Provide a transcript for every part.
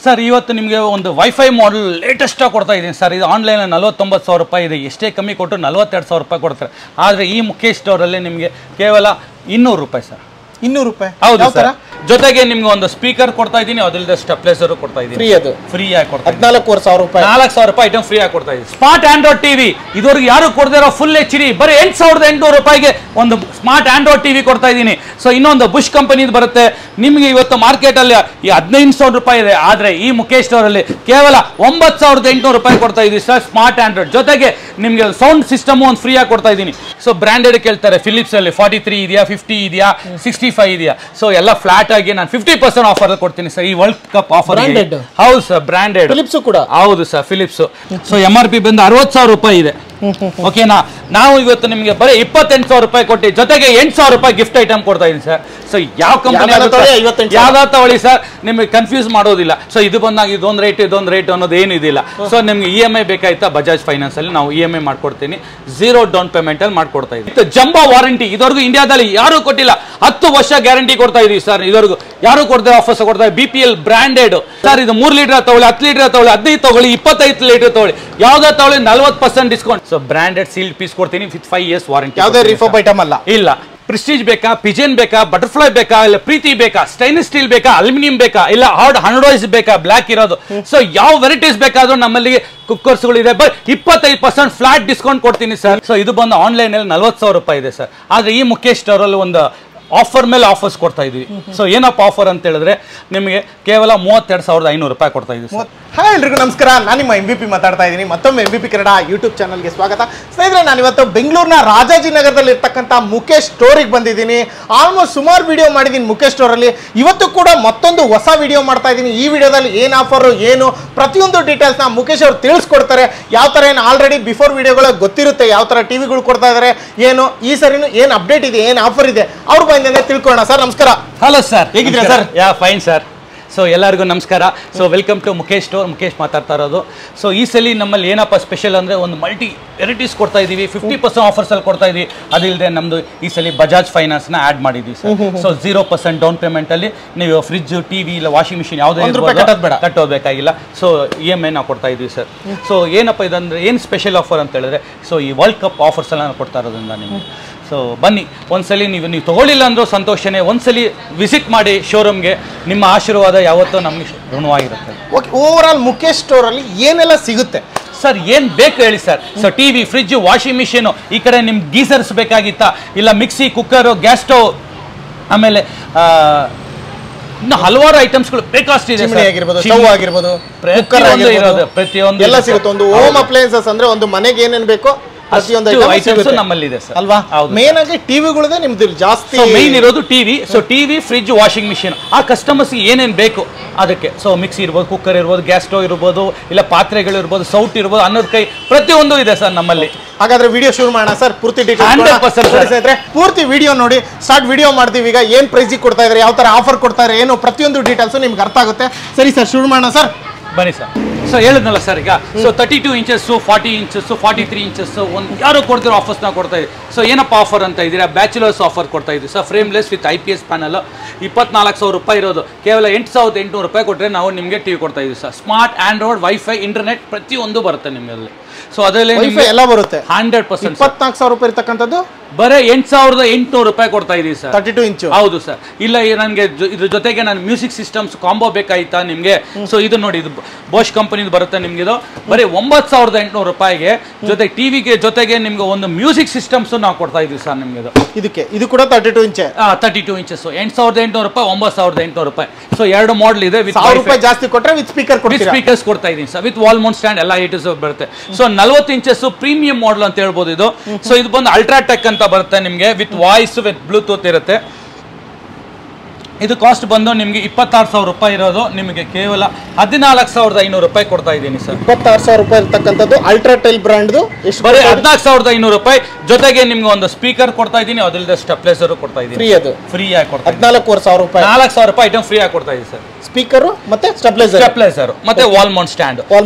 Sir ಇವತ್ತು ನಿಮಗೆ ಒಂದು ವೈಫೈ ಮಾಡಲ್ ಲೇಟೆಸ್ಟ್ ಆಗಿ ಕೊಡ್ತಾ ಇದ್ದೀನಿ ಸರ್. ಇದು ಆನ್ಲೈನ್ 49,000 ರೂಪಾಯಿ ಇದೆ. ಎಷ್ಟೇ ಕಮ್ಮಿ ಕೊಟ್ಟು 42,000 ರೂಪಾಯಿ ಕೊಡ್ತಾರೆ. ಆದರೆ ಈ ಮುಖೇಶ್ ಸ್ಟೋರಲ್ಲಿ ನಿಮಗೆ ಕೇವಲ 200 ರೂಪಾಯಿ ಸರ್. 200 ರೂಪಾಯಿ. ಹೌದು ಸರ್. ಜೊತೆಗೆ ನಿಮ್ಗೆ ಒಂದು ಸ್ಪೀಕರ್ ಕೊಡ್ತಾ ಇದ್ದೀನಿ, ಅದಲ್ಲದೆ ಸ್ಟೆಪ್ಲೈಸರ್ ಕೊಡ್ತಾ ಇದ್ದೀನಿ. ಫ್ರೀ, ಅದು ಫ್ರೀ ಆಗಿ ಕೊಡ್ತಾ 14,000 ರೂಪಾಯಿ. 4,000 ರೂಪಾಯಿ ಐಟಮ್ ಫ್ರೀ ಆಗಿ ಕೊಡ್ತಾ ಇದ್ದೀನಿ. ಸ್ಮಾರ್ಟ್ ಆಂಡ್ರಾಯ್ಡ್ ಟಿವಿ ಇದುವರೆಗೆ ಯಾರು ಕೊಡದೇ ಇರೋ ಫುಲ್ HD ಬರೀ 8,800 ರೂಪಾಯಿಗೆ ಒಂದು ಸ್ಮಾರ್ಟ್ ಆಂಡ್ರಾಯ್ಡ್ ಟಿವಿ ಕೊಡ್ತಾ ಇದ್ದೀನಿ. ಸೊ ಇನ್ನೊಂದು ಬುಷ್ ಕಂಪನಿದು ಬರುತ್ತೆ ನಿಮಗೆ. ಇವತ್ತು ಮಾರ್ಕೆಟ್ ಅಲ್ಲಿ ಈ 15,000 ರೂಪಾಯಿ ಇದೆ, ಆದ್ರೆ ಈ ಮುಖೇಶ್ ಸ್ಟೋರಲ್ಲಿ ಕೇವಲ 9,800 ರೂಪಾಯಿ ಕೊಡ್ತಾ ಇದ್ದೀವಿ ಸರ್ ಸ್ಮಾರ್ಟ್ ಆಂಡ್ರಾಯ್ಡ್. ಜೊತೆಗೆ ನಿಮಗೆ ಸೌಂಡ್ ಸಿಸ್ಟಮ್ ಒಂದು ಫ್ರೀ ಆಗಿ ಕೊಡ್ತಾ ಇದ್ದೀನಿ. ಸೊ ಬ್ರಾಂಡೆಡ್ ಕೇಳ್ತಾರೆ, ಫಿಲಿಪ್ಸ್ ಅಲ್ಲಿ 43 ಇದೆಯಾ, 50 ಇದೆಯಾ, 65 ಇದೆಯಾ. ಸೊ ಎಲ್ಲ ಫ್ಲಾಟ್ ಆಗಿ ನಾನು 50% ಆಫರ್ ಕೊಡ್ತೀನಿ ಸರ್ ಈ ವರ್ಲ್ಡ್ ಕಪ್ ಆಫರ್. ಹೌದು ಸರ್, ಬ್ರಾಂಡೆಡ್ ಫಿಲಿಪ್ಸ್ ಕೂಡ. ಹೌದು ಸರ್, ಫಿಲಿಪ್ಸ್. ಸೊ MRP ಬಂದು 60,000 ರೂಪಾಯಿ ಇದೆ. ಓಕೆನಾ, ನಾವು ಇವತ್ತು ನಿಮಗೆ ಬರೀ 28,000 ರೂಪಾಯಿ ಕೊಟ್ಟು ಜೊತೆಗೆ 8,000 ರೂಪಾಯಿ ಗಿಫ್ಟ್ ಐಟಮ್ ಕೊಡ್ತಾ ಇದೀನಿ ಸರ್. ಸೊ ಯಾವ ಕಂಪನಿ ಯಾವ್ದಾದ್ರು ತಗೊಳ್ಳಿ ಸರ್, ನಿಮಗೆ ಕನ್ಫ್ಯೂಸ್ ಮಾಡೋದಿಲ್ಲ. ಸೊ ಇದು ಬಂದಾಗ ಇದೊಂದು ರೇಟ್ ಅನ್ನೋದು ಏನು ಇದಿಲ್ಲ. ಸೊ ನಿಮ್ಗೆ EMI ಬೇಕಾಯ್ತಾ, ಬಜಾಜ್ ಫೈನಾನ್ಸ್ ಅಲ್ಲಿ ನಾವು EMI ಮಾಡ್ಕೊಡ್ತೀನಿ. 0 ಡೌನ್ ಪೇಮೆಂಟ್ ಅಲ್ಲಿ ಮಾಡ್ಕೊಡ್ತಾ ಇದೀವಿ. ಜಂಬೋ ವಾರಂಟಿ ಇದುವರೆಗೂ ಇಂಡಿಯಾದಲ್ಲಿ ಯಾರು ಕೊಟ್ಟಿಲ್ಲ. 10 ವರ್ಷ ಗ್ಯಾರಂಟಿ ಕೊಡ್ತಾ ಇದೀವಿ ಸರ್. ಇದುವರೆಗೂ ಯಾರು ಕೊಡ್ತಾರೆ ಆಫರ್ಸ್ ಕೊಡ್ತಾರೆ. BPL branded sir. ಇದು 3 ಲೀಟರ್ ತಗೊಳ್ಳಿ, 10 ಲೀಟರ್ ತಗೊಳ್ಳಿ, 15 ತಗೊಳ್ಳಿ, 25 ಲೀಟರ್ ತಗೊಳ್ಳಿ, ಯಾವ್ದೋ ತಗೊಳ್ಳಿ 40% discount. So branded sealed piece ಕೊಡ್ತೀನಿ ವಿತ್ 5 years ವಾರಂಟಿ. ಯಾವುದೇ ರಿಫರ್ಬ್ ಐಟಮ್ ಅಲ್ಲ. ಇಲ್ಲ. ಪ್ರೆಸ್ಟೀಜ್ ಬೇಕಾ, ಪಿಜನ್ ಬೇಕಾ, ಬಟರ್ಫ್ಲೈ ಬೇಕಾ, ಇಲ್ಲ ಪ್ರೀತಿ ಬೇಕಾ, ಸ್ಟೈನ್ಲೆಸ್ ಸ್ಟೀಲ್ ಬೇಕಾ, ಅಲ್ಯೂಮಿನಿಯಂ ಬೇಕಾ, ಇಲ್ಲ ಹಾರ್ಡ್ 100 ಬೇಕಾ, ಬ್ಲಾಕ್ ಇರೋದು. ಸೊ ಯಾವ ವೆರೈಟೀಸ್ ಬೇಕಾದ್ರೂ ನಮ್ಮಲ್ಲಿ ಕುಕ್ಕರ್ಸ್ಗಳು ಇದೆ. ಬಟ್ 25% ಫ್ಲಾಟ್ ಡಿಸ್ಕೌಂಟ್ ಕೊಡ್ತೀನಿ ಸರ್. ಸೊ ಇದು ಬಂದು ಆನ್ಲೈನ್ ಅಲ್ಲಿ 40,000 ರೂಪಾಯಿ ಇದೆ ಸರ್. ಆದ್ರೆ ಈ ಮುಖೇಶ್ ಸ್ಟೋರಲ್ಲಿ ಒಂದು ಆಫರ್ ಮೇಲೆ ಆಫರ್ಸ್ ಕೊಡ್ತಾ ಇದೀವಿ. ಸೊ ಏನಪ್ಪ ಆಫರ್ ಅಂತ ಹೇಳಿದ್ರೆ ನಿಮಗೆ ಕೇವಲ 32,500 ರೂಪಾಯಿ ಕೊಡ್ತಾ ಇದೀವಿ ಸರ್. ಹಾಯ್ ಎಲ್ರಿಗೂ ನಮಸ್ಕಾರ, ನಾನು ನಿಮ್ಮ MVP ಮಾತಾಡ್ತಾ ಇದ್ದೀನಿ. ಮತ್ತೊಮ್ಮೆ MVP ಕನ್ನಡ ಯೂಟ್ಯೂಬ್ ಚಾನಲ್ಗೆ ಸ್ವಾಗತ. ಸ್ನೇಹಿತರೆ, ನಾನಿವತ್ತು ಬೆಂಗಳೂರಿನ ರಾಜಾಜಿನಗರದಲ್ಲಿ ಇರ್ತಕ್ಕಂಥ ಮುಖೇಶ್ ಸ್ಟೋರಿಗೆ ಬಂದಿದ್ದೀನಿ. ಆಲ್ಮೋಸ್ಟ್ ಸುಮಾರು ವಿಡಿಯೋ ಮಾಡಿದ್ದೀನಿ ಮುಖೇಶ್ ಸ್ಟೋರಲ್ಲಿ. ಇವತ್ತು ಕೂಡ ಮತ್ತೊಂದು ಹೊಸ ವಿಡಿಯೋ ಮಾಡ್ತಾ ಇದ್ದೀನಿ. ಈ ವಿಡಿಯೋದಲ್ಲಿ ಏನು ಆಫರು, ಏನು ಪ್ರತಿಯೊಂದು ಡೀಟೇಲ್ಸ್ನ ಮುಖೇಶ್ ಅವರು ತಿಳಿಸ್ಕೊಡ್ತಾರೆ. ಯಾವ ಥರ ಏನು ಆಲ್ರೆಡಿ ಬಿಫೋರ್ ವಿಡಿಯೋಗಳು ಗೊತ್ತಿರುತ್ತೆ, ಯಾವ ಥರ ಟಿವಿಗಳು ಕೊಡ್ತಾ ಇದ್ದಾರೆ, ಏನು ಈ ಸರಿನೂ ಏನು ಅಪ್ಡೇಟ್ ಇದೆ, ಏನು ಆಫರ್ ಇದೆ, ಅವ್ರ ಬಂದ ತಿಳ್ಕೊಳ್ಳೋಣ. ಸರ್ ನಮಸ್ಕಾರ. ಹಲೋ ಸರ್, ಹೇಗಿದ್ದೀರಾ sir? Ya fine sir. So ಎಲ್ಲರಿಗೂ ನಮಸ್ಕಾರ. So welcome to Mukesh store. Mukesh ಮಾತಾಡ್ತಾ ಇರೋದು. ಸೊ ಈ ಸಲ ನಮ್ಮಲ್ಲಿ ಏನಪ್ಪ ಸ್ಪೆಷಲ್ ಅಂದರೆ ಒಂದು ಮಲ್ಟಿ ವೆರೈಟೀಸ್ ಕೊಡ್ತಾ ಇದ್ದೀವಿ. 50% ಆಫರ್ಸಲ್ಲಿ ಕೊಡ್ತಾ ಇದ್ದೀವಿ. ಅದಿಲ್ಲದೆ ನಮ್ಮದು ಈ ಸಲ ಬಜಾಜ್ ಫೈನಾನ್ಸ್ನ ಆ್ಯಡ್ ಮಾಡಿದ್ದೀವಿ ಸರ್. ಸೊ 0% ಡೌನ್ ಪೇಮೆಂಟಲ್ಲಿ ನೀವು ಫ್ರಿಜ್, ಟಿವಿ ಇಲ್ಲ ವಾಷಿಂಗ್ ಮಿಷಿನ್ ಯಾವುದೇ ಕಟ್ಟೋದು ಬೇಕಾಗಿಲ್ಲ. ಸೊ EMI ನಾವು ಕೊಡ್ತಾ ಇದ್ದೀವಿ ಸರ್. ಸೊ ಏನಪ್ಪ ಇದಂದರೆ ಏನು ಸ್ಪೆಷಲ್ ಆಫರ್ ಅಂತ ಹೇಳಿದ್ರೆ, ಸೊ ಈ ವರ್ಲ್ಡ್ ಕಪ್ ಆಫರ್ಸ್ ಎಲ್ಲ ನಾವು ಕೊಡ್ತಾ ಇರೋದ್ರಿಂದ ನಿಮಗೆ. ಸೊ ಬನ್ನಿ, ಒಂದ್ಸಲಿ ನೀವು ತೊಗೊಳ್ಳಿಲ್ಲ ಅಂದರೂ ಸಂತೋಷನೇ. ಒಂದ್ಸಲಿ ವಿಸಿಟ್ ಮಾಡಿ ಶೋರೂಮ್ಗೆ. ನಿಮ್ಮ ಆಶೀರ್ವಾದ ಯಾವತ್ತೂ ನಮಗೆ ಋಣವಾಗಿರುತ್ತೆ. ಓಕೆ, ಓವರ್ ಆಲ್ ಮುಖೇಶ್ ಸ್ಟೋರಲ್ಲಿ ಏನೆಲ್ಲ ಸಿಗುತ್ತೆ ಸರ್? ಏನು ಬೇಕು ಹೇಳಿ sir. So TV, fridge, washing machine, ಈ ಕಡೆ ನಿಮ್ಗೆ ಗೀಸರ್ಸ್ ಬೇಕಾಗಿತ್ತಾ, ಇಲ್ಲ ಮಿಕ್ಸಿ, ಕುಕ್ಕರು, ಗ್ಯಾಸ್ ಸ್ಟವ್, ಆಮೇಲೆ ಇನ್ನು ಹಲವಾರು ಐಟಮ್ಸ್ಗಳು ಬೇಕಷ್ಟಿದೆ. ಸ್ಟವ್ ಆಗಿರ್ಬೋದು, ಪ್ರತಿಯೊಂದು ಎಲ್ಲ ಸಿಗುತ್ತೆ. ಒಂದು ಹೋಮ್ ಅಪ್ಲಯನ್ಸಸ್ ಅಂದ್ರೆ ಒಂದು ಮನೆಗೆ ಏನೇನು ಬೇಕೋ ನಮ್ಮಲ್ಲಿ ಇದೆ ಸರ್. ಅಲ್ವಾ? ಮೇನ್ ಆಗಿ ಟಿವಿಗಳದೇ ನಿಮ್ದು ಜಾಸ್ತಿ ಮೇನ್ ಇರೋದು TV. So TV, fridge, washing machine ಆ ಕಸ್ಟಮರ್ಸ್ ಏನೇನು ಬೇಕು ಅದಕ್ಕೆ. ಸೊ ಮಿಕ್ಸಿ ಇರ್ಬೋದು, ಕುಕ್ಕರ್ ಇರ್ಬೋದು, ಗ್ಯಾಸ್ ಸ್ಟವ್ ಇರ್ಬೋದು, ಇಲ್ಲ ಪಾತ್ರೆಗಳು ಇರ್ಬೋದು, ಸೌಟ್ ಇರ್ಬೋದು, ಅನ್ನೋದ್ ಕೈ ಪ್ರತಿಯೊಂದು ಇದೆ ಸರ್ ನಮ್ಮಲ್ಲಿ. ಹಾಗಾದ್ರೆ ವಿಡಿಯೋ ಶುರು ಮಾಡೋಣ ಸರ್. ಪೂರ್ತಿ ಡೀಟೇಲ್ಸ್ ಪೂರ್ತಿ ವಿಡಿಯೋ ನೋಡಿ. ಸ್ಟಾರ್ಟ್ ವಿಡಿಯೋ ಮಾಡ್ತೀವಿ. ಈಗ ಏನ್ ಪ್ರೈಸಿಗೆ ಕೊಡ್ತಾ ಇದ್ದಾರೆ, ಯಾವ ತರ ಆಫರ್ ಕೊಡ್ತಾ ಇದ್ದಾರೆ, ಏನು ಪ್ರತಿಯೊಂದು ಡೀಟೇಲ್ಸ್ ನಿಮ್ಗೆ ಅರ್ಥ ಆಗುತ್ತೆ. ಸರಿ ಸರ್, ಶುರು ಮಾಡೋಣ ಸರ್. ಬನ್ನಿ ಸರ್. ಸೊ ಹೇಳಿದ್ನಲ್ಲ ಸರ್, ಈಗ ಸೊ 32 ಇಂಚಸ್ಸು, 40 ಇಂಚಸ್ಸು, 43 ಇಂಚಸ್ಸು ಒಂದು ಯಾರು ಕೊಡ್ತಿರೋ ಆಫರ್ಸ್ನ ಕೊಡ್ತಾ ಇದ್ದೀವಿ. ಸೊ ಏನಪ್ಪ ಆಫರ್ ಅಂತ ಇದ್ದೀರಾ? ಬ್ಯಾಚುಲರ್ಸ್ ಆಫರ್ ಕೊಡ್ತಾ ಇದ್ದೀವಿ sir. Frameless with IPS panel 24,000 ರೂಪಾಯಿ ಇರೋದು ಕೇವಲ 8,800 ರೂಪಾಯಿ ಕೊಟ್ಟರೆ ನಾವು ನಿಮಗೆ ಟಿವಿ ಕೊಡ್ತಾ ಇದ್ದೀವಿ sir. Smart Android, wifi, internet ಪ್ರತಿಯೊಂದು ಬರುತ್ತೆ ನಿಮಗೆ ಅಲ್ಲಿ. ಸೊ ಅದರಲ್ಲಿ ಎಲ್ಲ ಬರುತ್ತೆ. 100% 24,000 ರೂಪಾಯಿ ಇರ್ತಕ್ಕಂಥದ್ದು ಬರೀ 8,800 ರೂಪಾಯಿ ಕೊಡ್ತಾ ಇದೀವಿ ಸರ್. 32 ಇಂಚು. ಹೌದು ಸರ್. ಇಲ್ಲ ನನಗೆ ಇದ್ರ ಜೊತೆಗೆ ನಾನು ಮ್ಯೂಸಿಕ್ ಸಿಸ್ಟಮ್ಸ್ ಕಾಂಬೋ ಬೇಕಾಯ್ತಾ ನಿಮಗೆ? ಸೊ ಇದು ನೋಡಿ, ಇದು ಬೋಶ್ ಕಂಪನಿದು ಬರುತ್ತೆ ನಿಮ್ಗೆ. ಇದು ಬರೀ 9,800 ರೂಪಾಯಿಗೆ ಜೊತೆ ಟಿವಿಗೆ ಜೊತೆಗೆ ನಿಮ್ಗೆ ಒಂದು ಮ್ಯೂಸಿಕ್ ಸಿಸ್ಟಮ್ಸ್ ನಾವು ಕೊಡ್ತಾ ಇದೀವಿ ಸರ್ ನಿಮ್ಗೆ. ಇದು ಕೂಡ 32 ಇಂಚ್. 32 ಇಂಚಸ್ 8,800 ರೂಪಾಯಿ, 9,800 ರೂಪಾಯಿ. ಸೊ 2 ಮಾಡೆಲ್ ಇದೆ. ವಿತ್ 1,000 ರೂಪಾಯಿ ಜಾಸ್ತಿ ಕೊಟ್ಟರೆ ವಿತ್ ಸ್ಪೀಕರ್ಸ್ ಕೊಡ್ತಾ ಇದೀನಿ sir. With wall Mount stand ಎಲ್ಲ ಐಟಮ್ಸ್ ಬರುತ್ತೆ. ಸೊ 40 ಇಂಚಸ್ ಪ್ರೀಮಿಯಂ ಮಾಡೆಲ್ ಅಂತ ಹೇಳ್ಬೋದು ಇದು. ಸೊ ಇದು ಬಂದು ಅಲ್ಟ್ರಾಟೆಕ್ ಅಂತ ಬರುತ್ತೆ ನಿಮಗೆ. ವಿತ್ ವಾಯ್ಸ್, ವಿತ್ ಬ್ಲೂಟೂತ್ ಇರುತ್ತೆ. ಇದು ಕಾಸ್ಟ್ ಬಂದು ನಿಮಗೆ 26,000 ರೂಪಾಯಿ ಇರೋದು ನಿಮಗೆ ಕೇವಲ 14,500 ರೂಪಾಯಿ ಕೊಡ್ತಾ ಇದ್ದೀನಿ ಸರ್. 26,000 ರೂಪಾಯಿ ಇರ್ತಕ್ಕಂಥದ್ದು ಅಲ್ಟ್ರಾಟೆಲ್ ಬ್ರಾಂಡ್. ಬರೀ 14,500 ರೂಪಾಯಿ ಜೊತೆಗೆ ನಿಮ್ಗೆ ಒಂದು ಸ್ಪೀಕರ್ ಕೊಡ್ತಾ ಇದ್ದೀನಿ, ಅದಲ್ಲದೆ ಸ್ಟೆಪ್ಲೈಸರ್ ಕೊಡ್ತಾ ಇದ್ದೀನಿ. ಫ್ರೀ, ಅದು ಫ್ರೀ ಆಗಿ ಕೊಡ್ತಾ 14,000 ರೂಪಾಯಿ. 4,000 ರೂಪಾಯಿ ಐಟಮ್ ಫ್ರೀ ಆಗಿ ಕೊಡ್ತಾ ಇದ್ದೀನಿ ಸರ್. ಸ್ಪೀಕರ್ ಮತ್ತೆ ಸ್ಟೆಪ್ಲೈಸರ್ ಮತ್ತೆ ವಾಲ್ ಮೌಂಟ್ ಸ್ಟ್ಯಾಂಡ್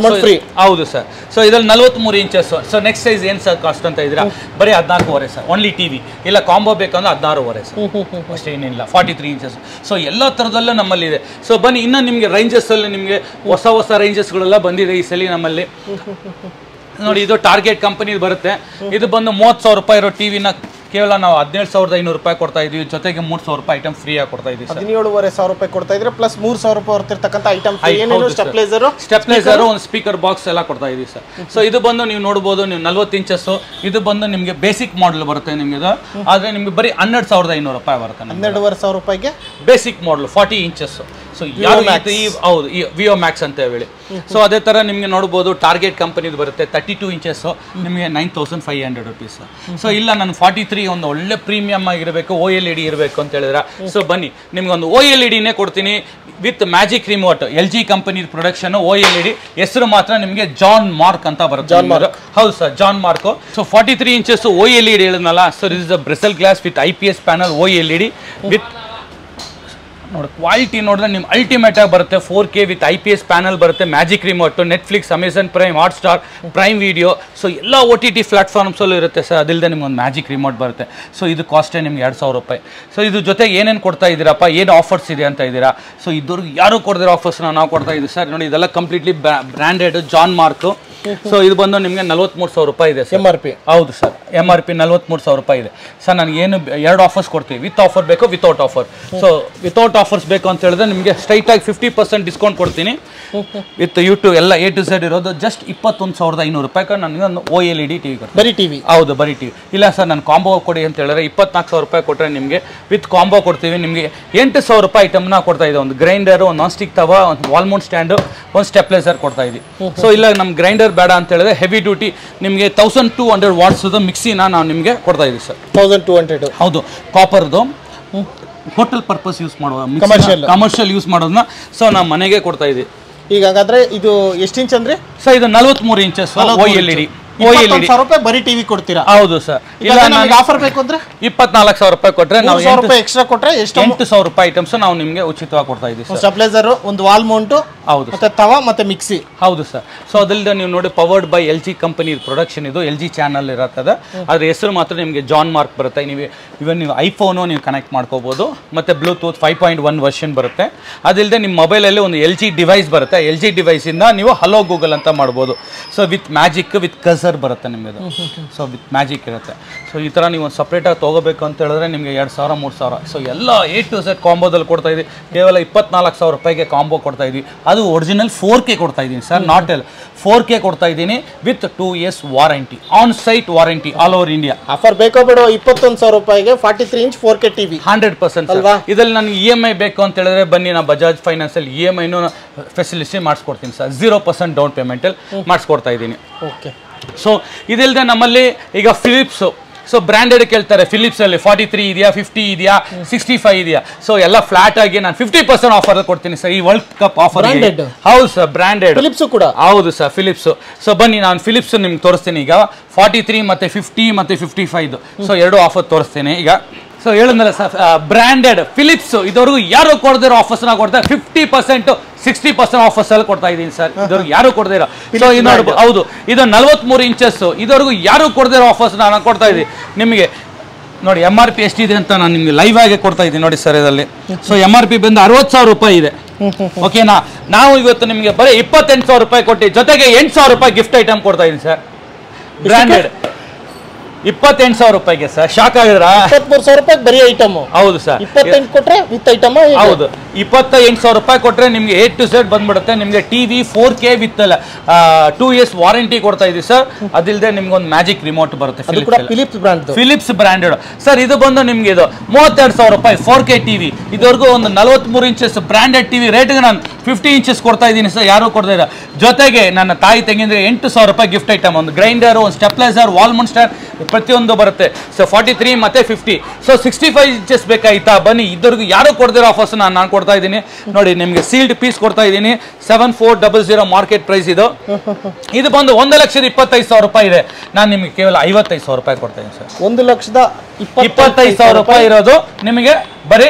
ಫ್ರೀ. ಹೌದು ಸರ್. ಸೊ ಇದ್ರಲ್ಲಿ 43 ಇಂಚಸ್. ಸೊ ನೆಕ್ಸ್ಟ್ ಸೈಜ್ ಏನ್ ಸರ್ ಕಾಸ್ಟ್ ಅಂತ ಇದ್ದೀರಾ? ಬರೀ 14,500 ಸರ್. Only TV. ಇಲ್ಲ ಕಾಂಬೋ ಬೇಕಂದ್ರೆ 16,500 ಸರ್. ಅಷ್ಟೇ, ಏನಿಲ್ಲ. 43 ಇಂಚಸ್. ಸೊ ಎಲ್ಲ ಥರದಲ್ಲೂ ನಮ್ಮಲ್ಲಿ ಇದೆ. ಸೊ ಬನ್ನಿ ಇನ್ನು ನಿಮಗೆ ರೇಂಜಸ್ಸಲ್ಲಿ ನಿಮಗೆ ಹೊಸ ರೇಂಜಸ್ಗಳೆಲ್ಲ ಬಂದಿದೆ ಈ ಸಲ ನಮ್ಮಲ್ಲಿ. ನೋಡಿ ಇದು ಟಾರ್ಗೆಟ್ ಕಂಪನಿ ಬರುತ್ತೆ. ಇದು ಬಂದು 30,000 ರೂಪಾಯಿ ಇರೋ ಟಿವಿನ ಕೇವಲ ನಾವು 17,500 ರೂಪಾಯಿ ಕೊಡ್ತಾ ಇದೀವಿ. ಜೊತೆಗೆ 3,000 ರೂಪಾಯಿ ಐಟಮ್ ಫ್ರೀ ಆಗಿ ಕೊಡ್ತಾ ಇದೀವಿ. 17,500 ರೂಪಾಯಿ ಕೊಡ್ತಾ ಇದ್ರೆ ಪ್ಲಸ್ 3,000 ರೂಪಾಯಿ ಬರ್ತಿರ್ತಕ್ಕಂಥ ಐಟಮ್ ಸ್ಟೆಪ್ಲೈಸರ್ ಒಂದು ಸ್ಪೀಕರ್ ಬಾಕ್ಸ್ ಎಲ್ಲ ಕೊಡ್ತಾ ಇದೀವಿ ಸರ್. ಸೊ ಇದು ಬಂದು ನೀವು ನೋಡಬಹುದು, ನೀವು 40 ಇಂಚಸ್. ಇದು ಬಂದು ನಿಮಗೆ ಬೇಸಿಕ್ ಮಾಡೆಲ್ ಬರುತ್ತೆ ನಿಮಗೆ. ಆದ್ರೆ ನಿಮ್ಗೆ ಬರೀ 12,500 ರೂಪಾಯಿ ಬರುತ್ತೆ. 12,500 ರೂಪಾಯಿಗೆ ಬೇಸಿಕ್ ಮಾಡೆಲ್ 40 ಇಂಚಸ್. ಸೊ ಯಾರು ಹೌದು ವಿವೋ ಮ್ಯಾಕ್ಸ್ ಅಂತ ಹೇಳಿ. ಸೊ ಅದೇ ತರ ನಿಮ್ಗೆ ನೋಡಬಹುದು ಟಾರ್ಗೆಟ್ ಕಂಪನಿದು ಬರುತ್ತೆ 32 ಇಂಚಸ್ ನಿಮಗೆ 9,500 ರುಪೀಸ್. ಸೊ ಇಲ್ಲ ನಾನು 43 ಒಂದು ಒಳ್ಳೆ ಪ್ರೀಮಿಯಮ್ ಆಗಿರಬೇಕು, OLED ಇರಬೇಕು ಅಂತ ಹೇಳಿದ್ರೆ, ಸೊ ಬನ್ನಿ ನಿಮ್ಗೆ ಒಂದು OLEDನೇ ಕೊಡ್ತೀನಿ with magic remote. LG company production OLED. ಹೆಸರು ಮಾತ್ರ ನಿಮಗೆ ಜಾನ್ ಮಾರ್ಕ್ ಅಂತ ಬರುತ್ತೆ. ಹೌದು sir, John Mark. So 43 inches OLED ಹೇಳಿದ್ನಲ್ಲ. So this is a bezel glass with IPS panel OLED with ನೋಡಿ ಕ್ವಾಲಿಟಿ ನೋಡಿದ್ರೆ ನಿಮ್ಗೆ ಅಲ್ಟಿಮೇಟ್ ಆಗಿ ಬರುತ್ತೆ. 4K ವಿತ್ IPS ಪ್ಯಾನಲ್ ಬರುತ್ತೆ, magic remote, Netflix, Amazon Prime, Hotstar, Prime Video, so ಎಲ್ಲ OTT ಪ್ಲಾಟ್ಫಾರ್ಮ್ಸಲ್ಲೂ ಇರುತ್ತೆ ಸರ್. ಅದಿಲ್ಲದೆ ನಿಮ್ಗೆ ಒಂದು ಮ್ಯಾಜಿಕ್ ರಿಮೋಟ್ ಬರುತ್ತೆ. ಸೊ ಇದು ಕಾಸ್ಟೇ ನಿಮ್ಗೆ 2,000 ರೂಪಾಯಿ. ಸೊ ಇದು ಜೊತೆಗೆ ಏನೇನು ಕೊಡ್ತಾ ಇದ್ದೀರಪ್ಪ, ಏನು ಆಫರ್ಸ್ ಇದೆ ಅಂತ ಇದ್ದೀರಾ? ಸೊ ಇದ್ರಿಗೆ ಯಾರು ಕೊಡ್ದಿರೋ ಆಫರ್ಸ್ನ ನಾವು ಕೊಡ್ತಾ ಇದ್ದೀವಿ ಸರ್. ನೋಡಿ ಇದೆಲ್ಲ ಕಂಪ್ಲೀಟ್ಲಿ ಬ್ರ್ಯಾಂಡೆಡ್ ಜಾನ್ ಮಾರ್ಕು. ಸೊ ಇದು ಬಂದು ನಿಮಗೆ 43,000 ರೂಪಾಯಿ ಇದೆ MRP. ಹೌದು ಸರ್, MRP 43,000 ರೂಪಾಯಿ ಇದೆ ಸರ್. ನನಗೆ ಏನು 2 ಆಫರ್ಸ್ ಕೊಡ್ತೀವಿ, ವಿತ್ ಆಫರ್ ಬೇಕು, without offer. So without offers ಬೇಕು ಅಂತ ಹೇಳಿದ್ರೆ ನಿಮಗೆ ಸ್ಟ್ರೈಟ್ ಆಗಿ 50% ಡಿಸ್ಕೌಂಟ್ ಕೊಡ್ತೀನಿ ವಿತ್ ಯೂಟ್ಯೂಬ್ ಎಲ್ಲ A to Z ಇರೋದು. ಜಸ್ಟ್ 21,500 ರೂಪಾಯಿ ನನಗೆ ಒಂದು OLED ಟಿವಿ ಕೊಡ್ತೀನಿ. ಬರೀ ಟಿವಿ? ಹೌದು, ಬರೀ ಟಿವಿ. ಇಲ್ಲ ಸರ್ ನಾನು ಕಾಂಬೋ ಕೊಡಿ ಅಂತ ಹೇಳಿದ್ರೆ 24,000 ರೂಪಾಯಿ ಕೊಟ್ಟರೆ ನಿಮಗೆ ವಿತ್ ಕಾಂಬೋ ಕೊಡ್ತೀವಿ. ನಿಮಗೆ 8,000 ರೂಪಾಯಿ ಐಟಮ್ನ ಕೊಡ್ತಾ ಇದೆ. ಒಂದು ಗ್ರೈಂಡರ್, ಒಂದು ನಾನ್ ಸ್ಟಿಕ್ ತವ, ಒಂದು ವಾಲ್ಮೌಂಟ್ ಸ್ಟ್ಯಾಂಡು, ಒಂದು ಸ್ಟೆಪ್ಲೈಸರ್ ಕೊಡ್ತಾ ಇದ್ದೀವಿ. ಸೊ ಇಲ್ಲ ನಮ್ಮ ಗ್ರೈಂಡರ್ ಬೇಡ ಅಂತ ಹೇಳಿದ್ರೆ ಹೆವಿ ಡ್ಯೂಟಿ ನಿಮಗೆ 1200 ವಾಟ್ಸ್ ಮಿಕ್ಸಿನ ನಾವು ನಿಮಗೆ ಕೊಡ್ತಾ ಇದ್ದೀವಿ ಸರ್. 1200? ಹೌದು, ಕಾಪರ್ದು ಹೋಟೆಲ್ ಪರ್ಪಸ್ ಯೂಸ್ ಮಾಡುವ, ಕಮರ್ಷಿಯಲ್ ಯೂಸ್ ಮಾಡೋದನ್ನ ಸೊ ನಾವು ಮನೆಗೆ ಕೊಡ್ತಾ ಇದ್ದೀವಿ. ಈಗ ಹಾಗಾದ್ರೆ ಇದು ಎಷ್ಟು ಇಂಚ್ ಅಂದ್ರೆ ಸರ್? ಇದು 43 ಇಂಚಸ್ OLED. 24,000 ರೂಪಾಯಿ ಬರೀ ಟಿವಿ ಕೊಡ್ತೀರಾ? ಹೌದು ಸರ್. ಇಲ್ಲ ನನಗೆ ಆಫರ್ ಬೇಕು ಅಂದ್ರೆ 24,000 ರೂಪಾಯಿ ಕೊಟ್ರೆ ನಾವು 1,000 ರೂಪಾಯಿ ಎಕ್ಸ್ಟ್ರಾ ಕೊಟ್ರೆ ಎಷ್ಟು? 8,000 ರೂಪಾಯಿ ಐಟಮ್ಸ್ ನಾವು ನಿಮಗೆ ಉಚಿತವಾಗಿ ಕೊಡ್ತಾ ಇದ್ದೀವಿ ಸರ್. ಸ್ಟೆಪ್ಲೈಸರ್, ಒಂದು ವಾಲ್ ಮೌಂಟ್, ಹೌದು, ಮತ್ತೆ ತವಾ, ಮತ್ತೆ ಮಿಕ್ಸಿ. ಹೌದು ಸರ್. ಸೊ ಅದಲ್ಲದೆ ನೀವು ನೋಡಿ powered by LG company production. ಇದು LG ಚಾನಲ್ ಇರತ್ತದ. ಅದ್ರ ಹೆಸರು ಮಾತ್ರ ನಿಮಗೆ ಜಾನ್ ಮಾರ್ಕ್ ಬರುತ್ತೆ. ನೀವು ಐಫೋನು ನೀವು ಕನೆಕ್ಟ್ ಮಾಡ್ಕೋಬಹುದು. ಮತ್ತೆ ಬ್ಲೂಟೂತ್ 5.1 ವರ್ಷನ್ ಬರುತ್ತೆ. ಅದಿಲ್ಲದೆ ನಿಮ್ಮ ಮೊಬೈಲಲ್ಲಿ ಒಂದು LG ಡಿವೈಸ್ ಬರುತ್ತೆ. LG ಡಿವೈಸಿಂದ ನೀವು ಹಲೋ ಗೂಗಲ್ ಅಂತ ಮಾಡ್ಬೋದು. ಸೊ ವಿತ್ ಮ್ಯಾಜಿಕ್, ವಿತ್ ಕಸರ್ ಬರುತ್ತೆ ನಿಮಗೆ. ಸೊ ವಿತ್ ಮ್ಯಾಜಿಕ್ ಇರುತ್ತೆ. ಸೊ ಈ ಥರ ನೀವು ಒಂದು ಸಪ್ರೇಟಾಗಿ ತೊಗೋಬೇಕು ಅಂತ ಹೇಳಿದ್ರೆ ನಿಮಗೆ 2,000, 3,000. ಸೊ ಎಲ್ಲ A to Z ಕಾಂಬೋದಲ್ಲಿ ಕೊಡ್ತಾ ಇದ್ದೀವಿ. ಕೇವಲ 24,000 ರೂಪಾಯಿಗೆ ಕಾಂಬೋ ಕೊಡ್ತಾ ಇದ್ದೀವಿ. ಅದು ಒರಿಜಿನಲ್ 4K ಕೊಡ್ತಾ ಇದ್ದೀನಿ ಸರ್, ನಾಟ್ ಎಲ್ 4K ಕೊಡ್ತಾ ಇದ್ದೀನಿ with 2 years warranty, on site warranty all over India. Offer ಬೇಕೋ ಬೇಡ 21,000 ರೂಪಾಯಿಗೆ 43 ಇಂಚ್ 4K ಟಿವಿ 100% ಅಲ್ವಾ? ಇದರಲ್ಲಿ ನನಗೆ EMI ಬೇಕು ಅಂತ ಹೇಳಿದ್ರೆ ಬನ್ನಿ, ನಾನು ಬಜಾಜ್ ಫೈನಾನ್ಸಲ್ಲಿ EMIನೂ ಫೆಸಿಲಿಟಿ ಮಾಡಿಸ್ಕೊಡ್ತೀನಿ ಸರ್. 0% ಡೌನ್ ಪೇಮೆಂಟಲ್ಲಿ ಮಾಡಿಸ್ಕೊಡ್ತಾ ಇದ್ದೀನಿ. ಓಕೆ. ಸೊ ಇದಿಲ್ಲದೆ ನಮ್ಮಲ್ಲಿ ಈಗ ಫಿಲಿಪ್ಸು, ಸೊ ಬ್ರ್ಯಾಂಡೆಡ್ ಕೇಳ್ತಾರೆ. ಫಿಲಿಪ್ಸ್ ಅಲ್ಲಿ 43 ಇದೆಯಾ, 50 ಇದೆಯಾ, 65 ಇದೆಯಾ? ಸೊ ಎಲ್ಲ ಫ್ಲಾಟ್ ಆಗಿ ನಾನು 50% ಆಫರ್ ಕೊಡ್ತೀನಿ ಸರ್ ಈ ವರ್ಲ್ಡ್ ಕಪ್ ಆಫರ್. ಹೌದು ಸರ್, ಬ್ರ್ಯಾಂಡೆಡ್ ಫಿಲಿಪ್ಸ್ ಕೂಡ. ಹೌದು ಸರ್, ಫಿಲಿಪ್ಸ್. ಸೊ ಬನ್ನಿ ನಾನು ಫಿಲಿಪ್ಸ್ ನಿಮ್ಗೆ ತೋರಿಸ್ತೀನಿ. ಈಗ 43 ಮತ್ತೆ 50 ಮತ್ತೆ 55 ಸೊ 2 ಆಫರ್ ತೋರಿಸ್ತೀನಿ ಈಗ. ಸೊ ಹೇಳಿದ್ನಲ್ಲ ಸರ್, ಬ್ರ್ಯಾಂಡೆಡ್ ಫಿಲಿಪ್ಸ್ ಇದುವರೆಗೂ ಯಾರು ಕೊಡದಿರೋ ಆಫರ್ಸ್ನ ಕೊಡ್ತಾರೆ. 50%, 60% ಆಫರ್ಸ್ ಅಲ್ಲಿ ಕೊಡ್ತಾ ಇದ್ದೀನಿ ಸರ್. ಇದುವರೆಗೂ ಯಾರು ಕೊಡದಿರೋ. ಸೊ ಇದು ನೋಡ್ಬೋದು, ಹೌದು ಇದು 43 ಇಂಚಸ್. ಇದುವರೆಗೂ ಯಾರು ಕೊಡದಿರೋ ಆಫರ್ಸ್ ನಾನು ಕೊಡ್ತಾ ಇದ್ದೀನಿ ನಿಮಗೆ. ನೋಡಿ MRP ಎಷ್ಟಿದೆ ಅಂತ ನಾನು ನಿಮಗೆ ಲೈವ್ ಆಗಿ ಕೊಡ್ತಾ ಇದ್ದೀನಿ ನೋಡಿ ಸರ್ ಇದರಲ್ಲಿ. ಸೊ MRP ಬಂದು 60,000 ರೂಪಾಯಿ ಇದೆ. ಓಕೆನಾ? ನಾವು ಇವತ್ತು ನಿಮಗೆ ಬರೀ 28,000 ರೂಪಾಯಿ ಕೊಟ್ಟು ಜೊತೆಗೆ 8,000 ರೂಪಾಯಿ ಗಿಫ್ಟ್ ಐಟಮ್ ಕೊಡ್ತಾ ಇದ್ದೀನಿ ಸರ್. ಬ್ರ್ಯಾಂಡೆಡ್ 28,000 ರೂಪಾಯಿಗೆ ಸರ್. ಶಾಕ್ ಆಗಿದ್ರ? 23,000 ರೂಪಾಯಿ ಬರೀ ಐಟಮ್. ಹೌದು ಸರ್. 28 ಕೊಟ್ರೆ ವಿತ್ ಐಟಮ್. ಹೌದು, 28,000 ರೂಪಾಯಿ ಕೊಟ್ರೆ ನಿಮ್ಗೆ A to Z ಬಂದ್ಬಿಡುತ್ತೆ. ನಿಮ್ಗೆ TV 4K with 2 years warranty ಕೊಡ್ತಾ ಇದೀವಿ ಸರ್. ಅದಿಲ್ಲದೆ ನಿಮ್ಗೆ ಒಂದು ಮ್ಯಾಜಿಕ್ ರಿಮೋಟ್ ಬರುತ್ತೆ ಫಿಲಿಪ್ಸ್ ಬ್ರ್ಯಾಂಡೆಡ್ ಸರ್. ಇದು ಬಂದು ನಿಮ್ಗೆ ಇದು 32,000 ರೂಪಾಯಿ 4K ಟಿವಿ. ಇದುವರೆಗೂ ಒಂದು 43 ಇಂಚಸ್ ಬ್ರ್ಯಾಂಡೆಡ್ ಟಿವಿ ರೇಟ್ಗೆ ನಾನು 50 ಇಂಚಸ್ ಕೊಡ್ತಾ ಇದ್ದೀನಿ ಸರ್. ಯಾರು ಕೊಡ್ತಾ ಇಲ್ಲ. ಜೊತೆಗೆ ನನ್ನ ತಾಯಿ ತೆಗೆಂದ್ರೆ 8,000 ರೂಪಾಯಿ ಗಿಫ್ಟ್ ಐಟಮ್, ಒಂದು ಗ್ರೈಂಡರ್, ಒಂದು ಸ್ಟೆಪ್ಲೈಸರ್, ವಾಲ್ಮೌಂಟ್ ಸ್ಟ್ಯಾಂಡ್ ಪ್ರತಿಯೊಂದು ಬರುತ್ತೆ. ಸೊ 43 ಮತ್ತೆ 50. ಸೊ 65 ಇಂಚಸ್ ಬೇಕಾಯ್ತಾ? ಬನ್ನಿ, ಇದ್ರಿಗೂ ಯಾರು ಕೊಡ್ದಿರೋ ಆಫರ್ಸ್ ನಾನು ಕೊಡ್ತಾ ಇದ್ದೀನಿ ನೋಡಿ. ನಿಮಗೆ ಸೀಲ್ಡ್ ಪೀಸ್ ಕೊಡ್ತಾ ಇದ್ದೀನಿ 7400 ಮಾರ್ಕೆಟ್ ಪ್ರೈಸ್. ಇದು ಬಂದು 1,25,000 ರೂಪಾಯಿ ಇದೆ. ನಾನು ನಿಮಗೆ ಕೇವಲ 55,000 ರೂಪಾಯಿ ಕೊಡ್ತಾ ಇದ್ದೀನಿ ಸರ್. 1,25,000 ರೂಪಾಯಿ ಇರೋದು ನಿಮಗೆ ಬರೀ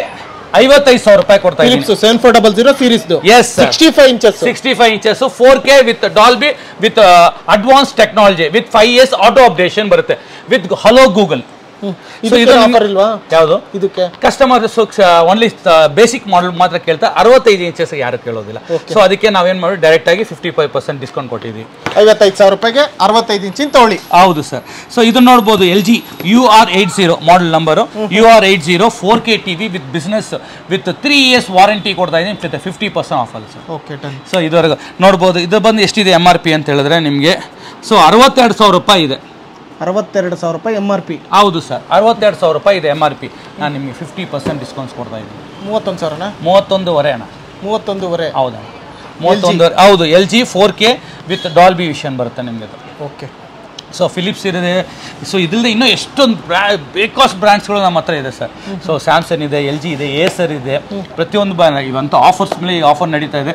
55,000 ರೂಪಾಯಿ ಕೊಡ್ತಾ ಇದ್ದೀನಿ. 7400 series. Yes, 65 inches 4K with Dolby with advance technology with 5 years auto updation ಬರುತ್ತೆ ವಿತ್ ಹಲೋ ಗೂಗಲ್. ಇದು ಆಫರ್ ಇಲ್ವಾ? ಯಾವುದು ಇದಕ್ಕೆ ಕಸ್ಟಮರ್ ಓನ್ಲಿ ಬೇಸಿಕ್ ಮಾಡೆಲ್ ಮಾತ್ರ ಕೇಳ್ತಾ 65 ಇಂಚಸ್ ಯಾರು ಕೇಳೋದಿಲ್ಲ. ಸೊ ಅದಕ್ಕೆ ನಾವೇನ್ ಮಾಡಿ ಡೈರೆಕ್ಟ್ ಆಗಿ 55% ಡಿಸ್ಕೌಂಟ್ ಕೊಟ್ಟಿದ್ದೀವಿ. 55,000 ರೂಪಾಯಿಗೆ 65 ಇಂಚಿನ ತಗೊಳ್ಳಿ. ಹೌದು ಸರ್. ಸೊ ಇದು ನೋಡಬಹುದು LG UR80 model number UR80 4K TV with business with 3 years warranty ಕೊಡ್ತಾ ಇದ್ದೀನಿ with 50% offer sir. Okay done. So ಇದುವರೆಗೂ ನೋಡ್ಬೋದು. ಇದು ಬಂದು ಎಷ್ಟಿದೆ MRP ಅಂತ ಹೇಳಿದ್ರೆ ನಿಮಗೆ ಸೊ 62,000 ರೂಪಾಯಿ ಇದೆ. 62,000 ರೂಪಾಯಿ MRP. ಹೌದು ಸರ್, 62,000 ರೂಪಾಯಿ ಇದೆ MRP. ನಾನು ನಿಮಗೆ 50% ಡಿಸ್ಕೌಂಟ್ಸ್ ಕೊಡ್ತಾ ಇದ್ದೀನಿ. 31,000 31,500 ಅಣ್ಣ. 31,500 ಹೌದಾ? 31 ಹೌದು. LG 4K with Dolby vision ಬರುತ್ತೆ ನಿಮಗೆ. ಓಕೆ. ಸೊ ಫಿಲಿಪ್ಸ್ ಇದೆ. ಸೊ ಇದಲ್ಲದೆ ಇನ್ನೂ ಎಷ್ಟೊಂದು ಬೇಕಾಸ್ ಬ್ರ್ಯಾಂಡ್ಸ್ಗಳು ನಮ್ಮ ಹತ್ರ ಇದೆ ಸರ್. ಸೊ ಸ್ಯಾಮ್ಸಂಗ್ ಇದೆ, LG ಇದೆ, ಏಸರ್ ಇದೆ. ಪ್ರತಿಯೊಂದು ಇವಂತ ಆಫರ್ಸ್ ಮೇಲೆ ಆಫರ್ ನಡೀತಾ ಇದೆ.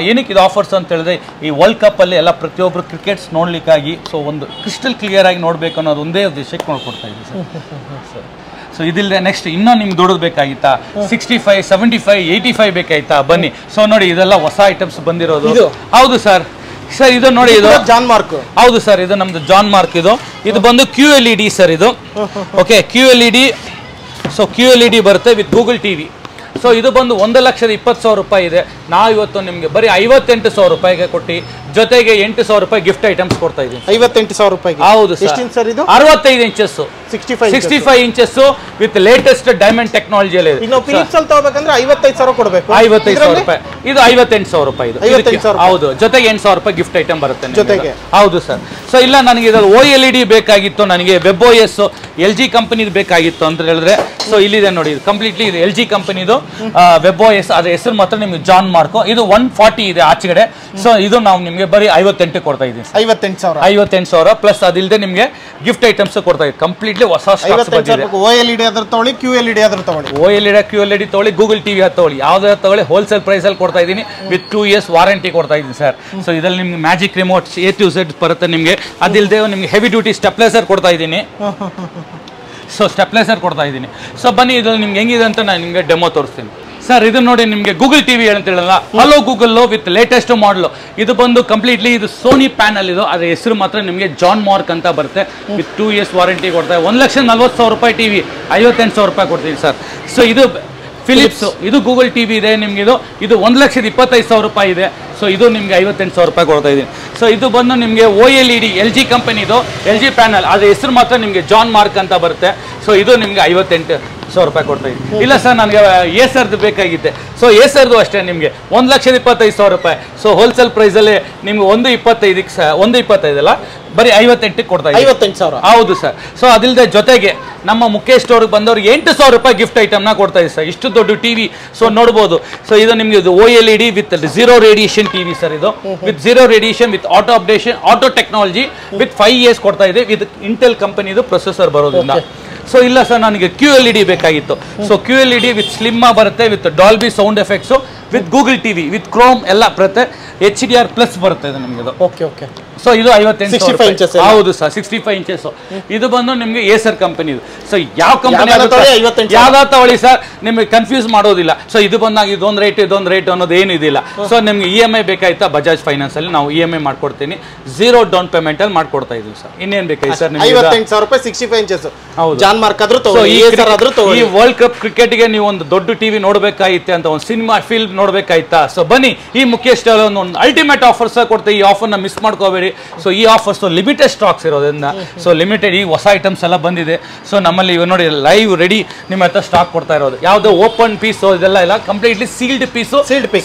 ಏನಕ್ಕೆ ಇದು ಆಫರ್ಸ್ ಅಂತ ಹೇಳಿದ್ರೆ ಈ ವರ್ಲ್ಡ್ ಕಪ್ಪಲ್ಲಿ ಎಲ್ಲ ಪ್ರತಿಯೊಬ್ಬರು ಕ್ರಿಕೆಟ್ಸ್ ನೋಡ್ಲಿಕ್ಕಾಗಿ ಸೊ ಒಂದು ಕ್ರಿಸ್ಟಲ್ ಕ್ಲಿಯರ್ ಆಗಿ ನೋಡಬೇಕು ಅನ್ನೋದು ಒಂದೇ ಉದ್ದೇಶಕ್ಕೆ ನೋಡ್ಕೊಡ್ತಾ ಇದೆ ಸರ್. ಸೊ ಇದಿಲ್ಲದೆ ನೆಕ್ಸ್ಟ್ ಇನ್ನೂ ನಿಮ್ಗೆ ದೊಡ್ಡದು ಬೇಕಾಗಿತ್ತಾ? 65, 75, 85 ಬೇಕಾಯ್ತಾ? ಬನ್ನಿ. ಸೊ ನೋಡಿ ಇದೆಲ್ಲ ಹೊಸ ಐಟಮ್ಸ್ ಬಂದಿರೋದು. ಹೌದು ಸರ್. ಸರ್ ಇದು ನೋಡಿ, ಇದು ಜಾನ್ ಮಾರ್ಕ್. ಹೌದು ಸರ್, ಇದು ನಮ್ದು ಜಾನ್ ಮಾರ್ಕ್. ಇದು ಬಂದು QLED ಸರ್. ಇದು ಓಕೆ QLED. ಸೊ QLED ಬರುತ್ತೆ ವಿತ್ ಗೂಗಲ್ ಟಿವಿ. ಸೊ ಇದು ಬಂದು 1,20,000 ರೂಪಾಯಿ ಇದೆ. ನಾವು ಇವತ್ತು ನಿಮಗೆ ಬರೀ 58,000 ರೂಪಾಯಿಗೆ ಕೊಟ್ಟು ಜೊತೆಗೆ 8,000 ರೂಪಾಯಿ ಗಿಫ್ಟ್ ಐಟಮ್ಸ್ ಕೊಡ್ತಾ ಇದ್ದೀವಿ. 58,000 ರೂಪಾಯಿ. ಹೌದು ಸರ್. ಇದು 65 inches 65 inches with latest diamond technology ಅಲ್ಲಿ ಇದೆ. ಇನ್ನು ಫಿಲಿಪ್ಸ್ ಅಲ್ಲಿ ತಗೋಬೇಕಂದ್ರೆ 55,000 ಕೊಡಬೇಕು. 55,000 ರೂಪಾಯಿ. ಇದು 58,000 ರೂಪಾಯಿ. ಹೌದು, ಜೊತೆಗೆ 8,000 ರೂಪಾಯಿ ಗಿಫ್ಟ್ ಐಟಮ್ ಬರುತ್ತೆ ಜೊತೆಗೆ. ಹೌದು ಸರ್. ಸೊ ಇಲ್ಲ ನನಗೆ ಇದು OLED ಬೇಕಾಗಿತ್ತು, ನನಗೆ WebOS LG ಕಂಪನಿದು ಬೇಕಾಗಿತ್ತು ಅಂತ ಹೇಳಿದ್ರೆ ಸೊ ಇಲ್ಲಿದೆ ನೋಡಿ. ಇದು ಕಂಪ್ಲೀಟ್ಲಿ ಇದು LG ಕಂಪನಿದು WebOS. ಅದ್ರ ಹೆಸರು ಮಾತ್ರ ನಿಮ್ಗೆ ಜಾನ್ ಮಾರ್ಕ್. ಇದು 140 ಇದೆ ಆಚೆಗಡೆ. ಸೊ ಇದು ನಾವು ನಿಮ್ಗೆ ಬರೀ 58 ಕೊಡ್ತಾ ಇದ್ದೀವಿ. 58,000 ಪ್ಲಸ್ ಅದಿಲ್ಲದೆ ನಿಮ್ಗೆ ಗಿಫ್ಟ್ ಐಟಮ್ಸ್ ಕೊಡ್ತಾ ಇದ್ದೀವಿ. ಕಂಪ್ಲೀಟ್ಲಿ ಹೊಸ ಸ್ಟಾಕ್ಸ್ ಬಂದಿದೆ. OLED ಆದ್ರೂ ತಗೊಳ್ಳಿ, QLED ಆದ್ರೂ ತಗೊಳ್ಳಿ. QLED ತಗೊಳ್ಳಿ, ಗೂಗಲ್ ಟಿವಿ ತಗೊಳ್ಳಿ, ಯಾವ್ದಾದ್ರು ತಗೊಳ್ಳಿ. ಹೋಲ್ಸೇಲ್ ಪ್ರೈಸ್ ಅಲ್ಲಿ ಕೊಡ್ತಾ ಇದ್ದೀನಿ ವಿತ್ 2 years ವಾರಂಟಿ ಕೊಡ್ತಾ ಇದ್ದೀನಿ ಸರ್. ಸೊ ಇದರಲ್ಲಿ ನಿಮ್ಗೆ magic remote A to Z ಬರುತ್ತೆ ನಿಮ್ಗೆ. ಅದಿಲ್ಲದೆ ನಿಮ್ಗೆ ಹೆವಿ ಡ್ಯೂಟಿ ಸ್ಟೆಪ್ಲೈಸರ್ ಕೊಡ್ತಾ ಇದ್ದೀನಿ. ಸೊ ಸ್ಟೆಪ್ಲೈಸರ್ ಕೊಡ್ತಾ ಇದ್ದೀನಿ. ಸೊ ಬನ್ನಿ, ಇದು ನಿಮ್ಗೆ ಹೆಂಗಿದೆ ಅಂತ ನಾನು ನಿಮಗೆ ಡೆಮೋ ತೋರಿಸ್ತೀನಿ ಸರ್. ಇದು ನೋಡಿ ನಿಮಗೆ ಗೂಗಲ್ ಟಿವಿ ಅಂತ ಹೇಳಲ್ಲ, ಹಲೋ ಗೂಗಲ್ ವಿತ್ ಲೇಟೆಸ್ಟ್ ಮಾಡಲು. ಇದು ಬಂದು ಕಂಪ್ಲೀಟ್ಲಿ ಇದು ಸೋನಿ ಪ್ಯಾನಲ್. ಇದು ಅದ್ರ ಹೆಸರು ಮಾತ್ರ ನಿಮಗೆ ಜಾನ್ ಮಾರ್ಕ್ ಅಂತ ಬರುತ್ತೆ ವಿತ್ 2 years ವಾರಂಟಿ ಕೊಡ್ತಾರೆ. 1,40,000 ರೂಪಾಯಿ ಟಿವಿ 58,000 ರೂಪಾಯಿ ಕೊಡ್ತೀವಿ ಸರ್. ಸೊ ಇದು ಫಿಲಿಪ್ಸ್. ಇದು ಗೂಗಲ್ ಟಿವಿ ಇದೆ ನಿಮ್ಗೆ. ಇದು 1,25,000 ರೂಪಾಯಿ ಇದೆ. ಸೊ ಇದು ನಿಮ್ಗೆ 58,000 ರೂಪಾಯಿ ಕೊಡ್ತಾ ಇದ್ದೀನಿ. ಸೊ ಇದು ಬಂದು ನಿಮಗೆ OLED LG ಕಂಪನಿದು LG ಪ್ಯಾನಲ್. ಅದ್ರ ಹೆಸರು ಮಾತ್ರ ನಿಮಗೆ ಜಾನ್ ಮಾರ್ಕ್ ಅಂತ ಬರುತ್ತೆ. ಸೊ ಇದು ನಿಮ್ಗೆ 58,000 ರೂಪಾಯಿ ಕೊಡ್ತಾ ಇದ್ದೀನಿ. ಇಲ್ಲ ಸರ್, ನನಗೆ ಏಸರ್ದು ಬೇಕಾಗಿತ್ತೆ. ಸೊ ಏಸರ್ದು ಅಷ್ಟೇ ನಿಮಗೆ 1,25,000 ರೂಪಾಯಿ. ಸೊ ಹೋಲ್ಸೇಲ್ ಪ್ರೈಸಲ್ಲಿ ನಿಮ್ಗೆ 1,25 ಅಲ್ಲ, ಬರೀ 58 ಕೊಡ್ತಾ ಇದ್ದೀವಿ. 58,000. ಹೌದು ಸರ್. ಸೊ ಅದಿಲ್ಲದೆ ಜೊತೆಗೆ ನಮ್ಮ ಮುಖೇಶ್ ಸ್ಟೋರ್ಗೆ ಬಂದವ್ರಿಗೆ 8,000 ರೂಪಾಯಿ ಗಿಫ್ಟ್ ಐಟಮ್ನ ಕೊಡ್ತಾ ಇದ್ದೀವಿ ಸರ್. ಇಷ್ಟು ದೊಡ್ಡ ಟಿವಿ. ಸೊ ನೋಡ್ಬೋದು. ಸೊ ಇದು ನಿಮಗೆ ಇದು OLED with 0 radiation TV sir. ಇದು with 0 radiation with auto updation auto technology with 5 years ಕೊಡ್ತಾ ಇದೆ. ಇದು ಇಂಟೆಲ್ ಕಂಪನಿದು ಪ್ರೊಸೆಸರ್ ಬರೋದ್ರಿಂದ. ಸೊ ಇಲ್ಲ ಸರ್, ನನಗೆ QLED ಬೇಕಾಗಿತ್ತು. ಸೊ QLED ವಿತ್ ಸ್ಲಿಮ್ ಬರುತ್ತೆ, with Dolby sound effects, with Google TV, with Chrome ಎಲ್ಲ ಬರುತ್ತೆ. HDR ಪ್ಲಸ್ ಬರುತ್ತೆ ಇದು ನಿಮಗೆ. Okay okay. ಸೊ ಇದು 65 ಇಂಚಸ್. ಹೌದು ಸರ್, 65 ಇಂಚಸ್. ಇದು ಬಂದು ನಿಮಗೆ ಏಸರ್ ಕಂಪನಿದು. ಸೊ ಯಾವ ಕಂಪನಿ ಯಾವ್ದಾದ್ರು ತಗೊಳ್ಳಿ ಸರ್, ನಿಮಗೆ ಕನ್ಫ್ಯೂಸ್ ಮಾಡೋದಿಲ್ಲ. ಸೊ ಇದು ಬಂದಾಗ ಇದೊಂದು ರೇಟ್ ಅನ್ನೋದು ಏನು ಇದಿಲ್ಲ. ಸೊ ನಿಮ್ಗೆ EMI ಬೇಕಾಯ್ತಾ? ಬಜಾಜ್ ಫೈನಾನ್ಸ್ ಅಲ್ಲಿ ನಾವು EMI ಮಾಡ್ಕೊಡ್ತೀನಿ. 0 ಡೌನ್ ಪೇಮೆಂಟ್ ಅಲ್ಲಿ ಮಾಡ್ಕೊಡ್ತಾ ಇದೀವಿ ಸರ್. ಇನ್ನೇನ್ ಬೇಕಾಯ್ತು ಸರ್? 58,000 ರೂಪಾಯಿ 65 ಇಂಚಸ್. ಹೌದು. ಜಾನ್ ಮಾರ್ಕ್ ಆದ್ರೂ ತಗೊಳ್ಳಿ, ಏಸರ್ ಆದ್ರೂ ತಗೊಳ್ಳಿ. ಈ ವರ್ಲ್ಡ್ ಕಪ್ ಕ್ರಿಕೆಟ್ಗೆ ನೀವು ಒಂದು ದೊಡ್ಡ ಟಿವಿ ನೋಡ್ಬೇಕಾಗಿತ್ತೆ ಅಂತ, ಒಂದು ಸಿನಿಮಾ ಫಿಲ್ಮ್ ನೋಡ್ಬೇಕಾಯ್ತಾ? ಸೊ ಬನ್ನಿ, ಈ ಮುಖೇಶ್ ಒಂದು ಅಲ್ಟಿಮೇಟ್ ಆಫರ್ಸ್ ಕೊಡ್ತೀವಿ. ಈ ಆಫರ್ನ ಮಿಸ್ ಮಾಡ್ಕೋಬೇಡಿ. ಸೊ ಈ ಆಫರ್ಸ್ ಲಿಮಿಟೆಡ್ ಸ್ಟಾಕ್ಸ್ ಇರೋದ್ರಿಂದ ಸೊ ಲಿಮಿಟೆಡ್ ಈ ಹೊಸ ಐಟಮ್ಸ್ ಎಲ್ಲ ಬಂದಿದೆ. ಸೊ ನಮ್ಮಲ್ಲಿ ಇವಾಗ ನೋಡಿ ಲೈವ್ ರೆಡಿ ನಿಮ್ಮ ಹತ್ರ ಸ್ಟಾಕ್ ಕೊಡ್ತಾ ಇರೋದು. ಯಾವ್ದು ಓಪನ್ ಪೀಸ್ ಇದೆಲ್ಲ ಇಲ್ಲ, ಕಂಪ್ಲೀಟ್ಲಿ ಸೀಲ್ಡ್ ಪೀಸ್.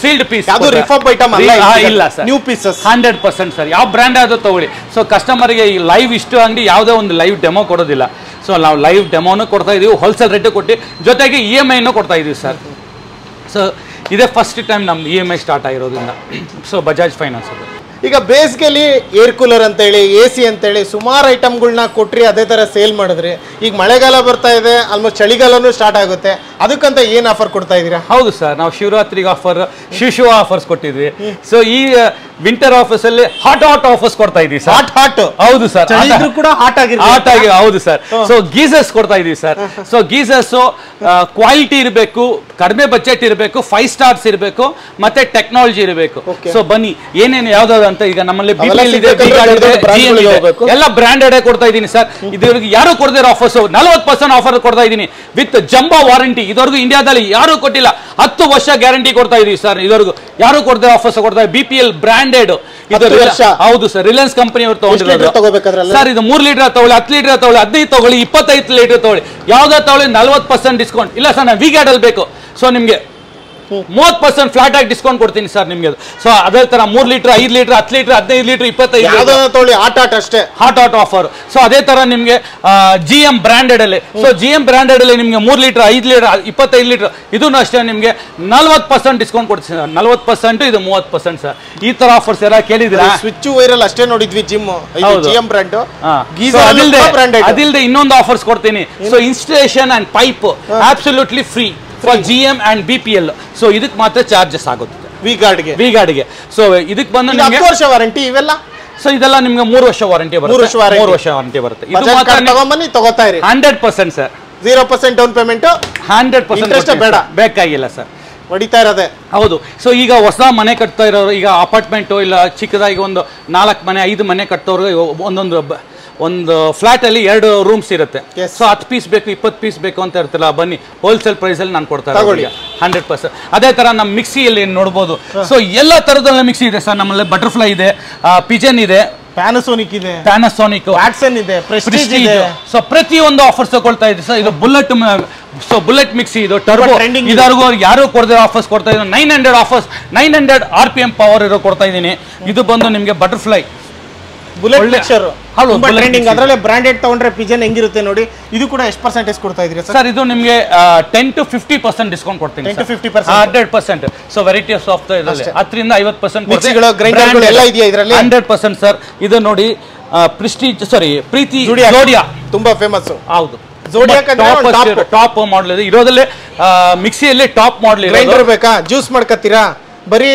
ಯಾವುದು ರಿಫರ್ಬ್ ಐಟಮ್ ಅಲ್ಲ, ಇಲ್ಲ ಸರ್, ನ್ಯೂ ಪೀಸಸ್ 100% ಸರ್. ಯಾವ ಬ್ರ್ಯಾಂಡ್ ಆದ್ರೂ ತಗೊಳ್ಳಿ. ಸೊ ಕಸ್ಟಮರ್ಗೆ ಈ ಲೈವ್ ಇಷ್ಟು ಅಂಗಡಿ ಯಾವುದೇ ಒಂದು ಲೈವ್ ಡೆಮೋ ಕೊಡೋದಿಲ್ಲ. ಸೊ ನಾವು ಲೈವ್ ಡೆಮೋನು ಕೊಡ್ತಾ ಇದೀವಿ, ಹೋಲ್ಸೇಲ್ ರೇಟ್ ಕೊಟ್ಟು ಜೊತೆಗೆ EMI ಕೊಡ್ತಾ ಇದೀವಿ ಸರ್. ಸೊ ಇದೇ ಫಸ್ಟ್ ಟೈಮ್ ನಮ್ದು EMI ಸ್ಟಾರ್ಟ್ ಆಗಿರೋದ್ರಿಂದ. ಸೊ ಬಜಾಜ್ ಫೈನಾನ್ಸ್ ಅದು. ಈಗ ಬೇಸಿಗೆಲಿ ಏರ್ ಕೂಲರ್ ಅಂತೇಳಿ, AC ಅಂತೇಳಿ ಸುಮಾರು ಐಟಮ್ಗಳನ್ನ ಕೊಟ್ರಿ, ಅದೇ ಥರ ಸೇಲ್ ಮಾಡಿದ್ರಿ. ಈಗ ಮಳೆಗಾಲ ಬರ್ತಾ ಇದೆ, ಆಲ್ಮೋಸ್ಟ್ ಚಳಿಗಾಲನೂ ಸ್ಟಾರ್ಟ್ ಆಗುತ್ತೆ. ಅದಕ್ಕಂತ ಏನು ಆಫರ್ ಕೊಡ್ತಾ ಇದ್ದೀರಾ? ಹೌದು ಸರ್, ನಾವು ಶಿವರಾತ್ರಿಗೆ ಆಫರ್, ಶಿಶು ಆಫರ್ಸ್ ಕೊಟ್ಟಿದ್ವಿ. ಸೊ ಈ ವಿಂಟರ್ ಆಫರ್ಸ್ ಅಲ್ಲಿ ಹಾಟ್ ಆಫರ್ಸ್ ಕೊಡ್ತಾ ಇದೀವಿ ಸರ್. ಹಾಟ್ ಹೌದು ಸರ್, ಕೂಡ ಹಾಟ್ ಆಗಿ ಹೌದು ಸರ್. ಸೊ ಗೀಸರ್ಸ್ ಕೊಡ್ತಾ ಇದೀವಿ ಸರ್. ಸೊ ಗೀಸರ್ಸ್ ಕ್ವಾಲಿಟಿ ಇರಬೇಕು, ಕಡಿಮೆ ಬಜೆಟ್ ಇರಬೇಕು, 5 ಸ್ಟಾರ್ಸ್ ಇರಬೇಕು, ಮತ್ತೆ ಟೆಕ್ನಾಲಜಿ ಇರಬೇಕು. ಸೊ ಬನ್ನಿ ಏನೇನು ಯಾವ್ದಾದ್ರು ಅಂತ ಈಗ ನಮ್ಮಲ್ಲಿ BPL ಇದೆ, GM ಇದೆ, ಎಲ್ಲ ಬ್ರಾಂಡೆಡ್ ಕೊಡ್ತಾ ಇದೀನಿ ಸರ್. ಇದುವರೆಗೂ ಯಾರು ಕೊಡದಿರೋ ಆಫರ್ಸ್ 40% ಆಫರ್ ಕೊಡ್ತಾ ಇದೀನಿ ವಿತ್ ಜಂಬೋ ವಾರಂಟಿ. ಇದುವರೆಗೂ ಇಂಡಿಯಾದಲ್ಲಿ ಯಾರು ಕೊಟ್ಟಿಲ್ಲ. 10 ವರ್ಷ ಗ್ಯಾರಂಟಿ ಕೊಡ್ತಾ ಇದೀವಿ ಸರ್. ಇದುವರೆಗೂ ಯಾರು ಕೊಡದಿರೋ ಆಫರ್ಸ್ ಕೊಡ್ತಾ ಇದ್ದೀವಿ. BPL ಬ್ರಾಂಡೆಡ್ ಹೌದು ಸರ್. ರಿಲಯನ್ಸ್ ಕಂಪನಿ ಅವರು ತಗೊಂಡಿರೋದು ಸರ್. ಇದು 3 ಲೀಟರ್ ತಗೊಳ್ಳಿ, 10 ಲೀಟರ್ ತಗೊಳ್ಳಿ, 15 ತಗೊಳ್ಳಿ, 25 ಲೀಟರ್ ತಗೊಳ್ಳಿ, ಯಾವ್ದೋ ತಗೊಳ್ಳಿ 40% ಡಿಸ್ಕೌಂಟ್. ಇಲ್ಲ ಸರ್ ನಾನು ವಿಗ್ಯಾಡ್ ಅಲ್ಲಿ ಬೇಕು, ಸೊ ನಿಮ್ಗೆ 30% ಫ್ಲಾಟ್ ಆಗಿ ಡಿಸ್ಕೌಂಟ್ ಕೊಡ್ತೀನಿ ಸರ್ ನಿಮ್ಗೆ. ಸೊ ಅದೇ ತರ 3 litre, 5 litre, 10 litre, 15 litre, 25 hot ಅಷ್ಟೇ ಹಾಟ್ ಆಫರ್. ಸೊ ಅದೇ ತರ ನಿಮ್ಗೆ GM ಬ್ರಾಂಡೆಡ್ ಅಲ್ಲಿ, ಸೊ GM ಬ್ರಾಂಡೆಡ್ ಅಲ್ಲಿ ನಿಮ್ಗೆ 3 ಲೀಟರ್, 5 ಲೀಟರ್, 25 ಲೀಟರ್ ಇದೂ ಅಷ್ಟೇ ನಿಮ್ಗೆ 40% ಡಿಸ್ಕೌಂಟ್ ಕೊಡ್ತೀನಿ ಸರ್. 40% ಇದು 30% ಸರ್. ಈ ತರ ಆಫರ್ಸ್ ಎಲ್ಲ ಕೇಳಿದಿರಾ? ಸ್ವಿಚ್ ವೈರಲ್ ಅಷ್ಟೇ ನೋಡಿದ್ವಿ GM ಬ್ರಾಂಡ್. ಅದಿಲ್ಲದೆ ಇನ್ನೊಂದು ಆಫರ್ಸ್ ಕೊಡ್ತೀನಿ. So installation and pipe absolutely free for GM and BPL. So ಇದಕ್ಕೆ ಮಾತ್ರ ಚಾರ್ಜಸ್ ಆಗುತ್ತೆ ವಿ ಗಾರ್ಡ್ಗೆ. ಸೊ ಇದಕ್ಕೆ ಬಂದು 10 ವರ್ಷ ವಾರಂಟಿ ಇವೆಲ್ಲ. ಸೊ ಇದೆಲ್ಲ ನಿಮ್ಗೆ 3 ವರ್ಷ ವಾರಂಟಿ ಬರುತ್ತೆ. 3 ವರ್ಷ ವಾರಂಟಿ ಬರುತ್ತೆ. ಇದು ಮಾತ್ರ ತಗೊಂಬನ್ನಿ, ತಗೋತಾ ಇರಿ. 100% ಸರ್. 0% ಡೌನ್ ಪೇಮೆಂಟ್, 100% ಬೇಡ, ಬೇಕಾಗಿಲ್ಲ ಸರ್, ಹೊಡಿತಾ ಇರೋದೆ. ಹೌದು. ಸೊ ಈಗ ಹೊಸ ಮನೆ ಕಟ್ತಾ ಇರೋರು, ಈಗ ಅಪಾರ್ಟ್ಮೆಂಟು ಇಲ್ಲ ಚಿಕ್ಕದಾಗಿ ಒಂದು 4 ಮನೆ 5 ಮನೆ ಕಟ್ಟೋರ್ಗೆ ಒಂದು ಫ್ಲಾಟ್ ಅಲ್ಲಿ 2 ರೂಮ್ಸ್ ಇರುತ್ತೆ. ಸೊ 10 ಪೀಸ್ ಬೇಕು, 20 ಪೀಸ್ ಬೇಕು ಅಂತ ಇರ್ತಿಲ್ಲ, ಬನ್ನಿ ಹೋಲ್ಸೇಲ್ ಪ್ರೈಸ್ ಅಲ್ಲಿ ನಾನು ಕೊಡ್ತಾ ಇದ್ದೀನಿ 100%. ಅದೇ ತರ ನಮ್ಮ ಮಿಕ್ಸಿಯಲ್ಲಿ ನೋಡ್ಬೋದು. ಸೊ ಎಲ್ಲ ತರದಲ್ಲ ಮಿಕ್ಸಿ ಇದೆ ಸರ್ ನಮ್ಮಲ್ಲಿ. ಬಟರ್ಫ್ಲೈ ಇದೆ, ಪಿಜನ್ ಇದೆ, ಪ್ಯಾನಸೋನಿಕ್ ಇದೆ, ವ್ಯಾಟ್ಸನ್ ಇದೆ, ಪ್ರೆಸ್ಟೀಜ್ ಇದೆ. ಸೊ ಪ್ರತಿಯೊಂದು ಆಫರ್ಸ್ ತಗೊಳ್ತಾ ಇದೆ ಸರ್. ಇದು ಬುಲೆಟ್ ಮಿಕ್ಸಿ, ಇದು ಟರ್ಬೋ. ಇದುವರೆಗೂ ಯಾರು ಕೊಡದೆ ಆಫರ್ಸ್ ಕೊಡ್ತಾ ಇದ್ದೀನಿ. 900 ಆಫರ್ಸ್, 900 RPM ಪವರ್ ಇರೋ ಕೊಡ್ತಾ ಇದ್ದೀನಿ. ಇದು ಬಂದು ನಿಮಗೆ ಬಟರ್ಫ್ಲೈ ಬುಲೆಟ್ ಮಿಕ್ಸರ್ ಟ್ರೆಂಡಿಂಗ್. ಅದರಲ್ಲೇ ಬ್ರಾಂಡೆಡ್ ತಗೊಂಡ್ರೆ ಪಿಜನ್ ಹೆಂಗಿರುತ್ತೆ ನೋಡಿ. ಇದು ಕೂಡ ಎಷ್ಟು ಪರ್ಸೆಂಟೇಜ್ ಕೊಡ್ತಾ ಇದ್ದೀರಾ ಸರ್? ಇದು ನಿಮಗೆ 10 to 50% ಡಿಸ್ಕೌಂಟ್ ಕೊಡ್ತೀನಿ. 10 to 50%, 100%. ಸೊ ವೆರೈಟೀಸ್ ಆಫ್ ಇದರಲ್ಲಿ 10 ರಿಂದ 50% ಮಿಕ್ಸಿಗಳು, ಗ್ರೈಂಡರ್ಗಳು ಎಲ್ಲ ಇದೆಯಾ ಇದರಲ್ಲಿ? 100% ಸರ್. ಇದು ನೋಡಿ ಪ್ರೆಸ್ಟೀಜ್, ಪ್ರೀತಿ ಜೋಡಿಯಾ ತುಂಬಾ ಫೇಮಸ್. ಹೌದು, ಟಾಪ್ ಮಾಡಲ್ ಇದೆ ಇರೋದಲ್ಲೇ. ಮಿಕ್ಸಿಯಲ್ಲಿ ಟಾಪ್ ಮಾಡಲ್ ಇದೆ. ಗ್ರೈಂಡರ್ ಬೇಕಾ, ಜ್ಯೂಸ್ ಮಾಡ್ಕತ್ತೀರಾ, ಬರೀ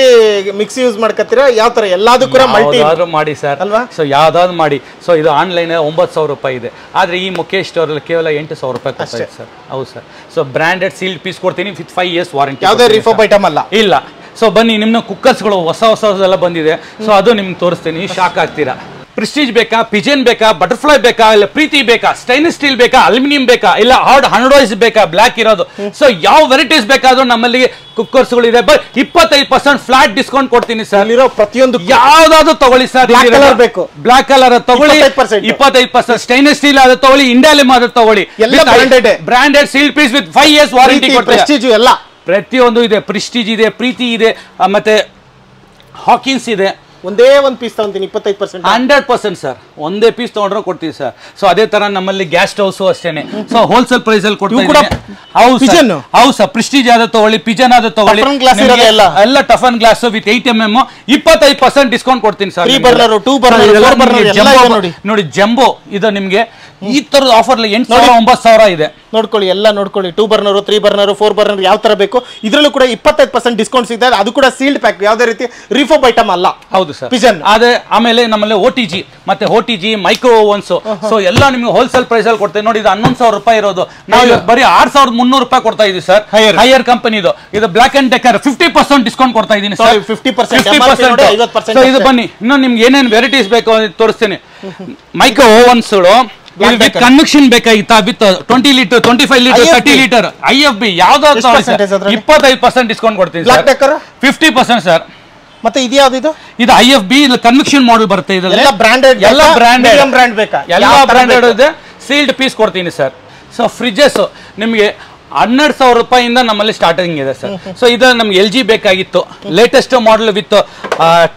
ಮಿಕ್ಸಿ ಯೂಸ್ ಮಾಡ್ಕತ್ತೀರಾ, ಯಾವ ತರ ಎಲ್ಲದಕ್ಕೂ ಕೂಡ ಮಲ್ಟಿ ಮಾಡಿ ಸರ್ ಅಲ್ವಾ? ಸೊ ಯಾವ್ದಾದ್ರು ಮಾಡಿ. ಸೊ ಇದು ಆನ್ಲೈನ್ 9,000 ರೂಪಾಯಿ ಇದೆ, ಆದ್ರೆ ಈ ಮುಖೇಶ್ ಸ್ಟೋರ್ ಅಲ್ಲಿ ಕೇವಲ 8,000 ರೂಪಾಯಿ ಕೊಡ್ತಾ ಇದೆ ಸರ್. ಹೌದು sir. So branded sealed piece ಕೊಡ್ತೀನಿ ವಿತ್ 5 years ವಾರಂಟಿ. ಯಾವುದೇ ರಿಫರ್ಬ್ ಐಟಮ್ ಅಲ್ಲ. ಇಲ್ಲ. ಸೊ ಬನ್ನಿ, ನಿಮ್ಮ ಕುಕ್ಕರ್ಸ್ಗಳು ಹೊಸದೆಲ್ಲ ಬಂದಿದೆ. ಸೊ ಅದು ನಿಮ್ಗೆ ತೋರಿಸ್ತೀನಿ, ಶಾಕ್ ಆಗ್ತೀರಾ. ಪ್ರೆಸ್ಟೀಜ್ ಬೇಕಾ, ಪಿಜನ್ ಬೇಕಾ, ಬಟರ್ಫ್ಲೈ ಬೇಕಾ, ಇಲ್ಲ ಪ್ರೀತಿ ಬೇಕಾ, ಸ್ಟೈನ್ಲೆಸ್ ಸ್ಟೀಲ್ ಬೇಕಾ, ಅಲ್ಯೂಮಿನಿಯಂ ಬೇಕಾ, ಇಲ್ಲ ಹಾರ್ಡ್ 100 ಬೇಕಾ, ಬ್ಲಾಕ್ ಇರೋದು. ಸೊ ಯಾವ ವೆರೈಟೀಸ್ ಬೇಕಾದ್ರೂ ನಮ್ಮಲ್ಲಿ ಕುಕ್ಕರ್ಸ್ಗಳು ಇದೆ. 25% ಫ್ಲಾಟ್ ಡಿಸ್ಕೌಂಟ್ ಕೊಡ್ತೀನಿ ಸರ್. ಇರೋ ಪ್ರತಿಯೊಂದು ಯಾವ್ದಾದ್ರು ತಗೊಳ್ಳಿ ಸರ್. ಬೇಕು, ಬ್ಲಾಕ್ ಕಲರ್ ತಗೊಳ್ಳಿ 25%, ಸ್ಟೈನ್ಲೆಸ್ ಸ್ಟೀಲ್ ಅದು ತಗೊಳ್ಳಿ, ಇಂಡಿಯಾಲಿಮ್ ಅದು ತಗೊಳ್ಳಿ. Branded seal piece with 5 years warranty ಕೊಡ್ತೀನಿ. ಎಲ್ಲ ಪ್ರತಿಯೊಂದು ಇದೆ. ಪ್ರೆಸ್ಟೀಜ್ ಇದೆ, ಪ್ರೀತಿ ಇದೆ, ಮತ್ತೆ ಹಾಕಿನ್ಸ್ ಇದೆ. ಒಂದೇ ಒಂದು ಪೀಸ್ ತಗೊಂತೀನಿ 25%. 100% ಸರ್. ಒಂದೇ ಪೀಸ್ ತಗೊಂಡ್ರೆ ಕೊಡ್ತೀವಿ ಸರ್. ಸೊ ಅದೇ ತರ ನಮ್ಮಲ್ಲಿ ಗ್ಯಾಸ್ ಸ್ಟವ್ಸ್ ಅಷ್ಟೇನೆ. ಸೊ ಹೋಲ್ಸೇಲ್ ಪ್ರೈಸ್ ಅಲ್ಲಿ ಕೊಡ್ತೀವಿ. ಹೌದು ಸರ್. ಪ್ರೆಸ್ಟೀಜ್ ಆದ ತಗೊಳ್ಳಿ, ಪಿಜನ್ ಆದ ತಗೊಳ್ಳಿ, ಎಲ್ಲ toughen glass with 8mm 25% discount ಕೊಡ್ತೀನಿ ಸರ್. 3 ಬರ್ನರ್, 2 ಬರ್ನರ್, 4 ಬರ್ನರ್ ನೋಡಿ. ಜಂಬೋ ಇದು ನಿಮ್ಗೆ ಈ ತರದ ಆಫರ್ 8,000 9,000 ಇದೆ. ನೋಡ್ಕೊಳ್ಳಿ, ಎಲ್ಲ ನೋಡ್ಕೊಳ್ಳಿ. 2 ಬರ್ನರ್, 3 ಬರ್ನರ್, 4 ಬರ್ನರ್ ಯಾವ ತರ ಬೇಕು. ಇದರಲ್ಲೂ ಕೂಡ 25% ಡಿಸ್ಕೌಂಟ್ ಸಿಗ್ತದೆ. ಅದು ಕೂಡ ಸೀಲ್ಡ್ ಪ್ಯಾಕ್, ಯಾವುದೇ ರೀತಿ ರಿಫರ್ಬ್ ಐಟಮ್ ಅಲ್ಲ. ಹೌದು ಸರ್. ಪಿಜನ್ ಅದೇ. ಆಮೇಲೆ ನಮ್ಮಲ್ಲಿ OTG ಮತ್ತೆ OTG ಮೈಕ್ರೋ ಓವನ್ಸ್. ಸೊ ಎಲ್ಲ ನಿಮ್ಗೆ ಹೋಲ್ಸೇಲ್ ಪ್ರೈಸ್ ಅಲ್ಲಿ ಕೊಡ್ತೇವೆ ನೋಡಿ. ಇದು 11,000 ರೂಪಾಯಿ ಇರೋದು ನಾವು ಬರೀ 6,300 ರೂಪಾಯಿ ಕೊಡ್ತಾ ಇದೀವಿ ಸರ್. ಹೈಯರ್ ಕಂಪನಿ ಇದು ಬ್ಲಾಕ್ ಅಂಡ್ ಡೆಕರ್ 50% ಡಿಸ್ಕೌಂಟ್ ಕೊಡ್ತಾ ಇದೀನಿ ಸರ್. 50%. ಸೊ ಇದು ಬನ್ನಿ, ಇನ್ನು ನಿಮ್ಗೆ ಏನೇನು ವೆರೈಟೀಸ್ ಬೇಕು ಅಂತ ತೋರಿಸ್ತೀನಿ. ಮೈಕ್ರೋ ಓವನ್ಸ್ ವಿತ್ ಕನ್ವೆಕ್ಷನ್ ಬೇಕಾಗಿತ್ತಾ, with 20 litre, 25 litre, 30 litre, IFB ಯಾವ್ದಾದ್ರು 25% ಡಿಸ್ಕೌಂಟ್ ಕೊಡ್ತೀನಿ ಸರ್. 50% ಸರ್. ಮತ್ತೆ ಇದು IFB ಕನ್ವೆಕ್ಷನ್ ಮಾಡೆಲ್ ಬರುತ್ತೆ. ಎಲ್ಲ ಬ್ರಾಂಡೆಡ್ ಬೇಕಾ, ಎಲ್ಲ ಬ್ರಾಂಡೆಡ್ ಇದೆ. ಸೀಲ್ಡ್ ಪೀಸ್ ಕೊಡ್ತೀನಿ ಸರ್. ಸೊ ಫ್ರಿಡ್ಜಸ್ ನಿಮಗೆ 12,000 ರೂಪಾಯಿಂದ ನಮ್ಮಲ್ಲಿ ಸ್ಟಾರ್ಟಿಂಗ್ ಇದೆ ಸರ್. ಸೊ ಇದು ನಮ್ಗೆ LG ಬೇಕಾಗಿತ್ತು. Latest model with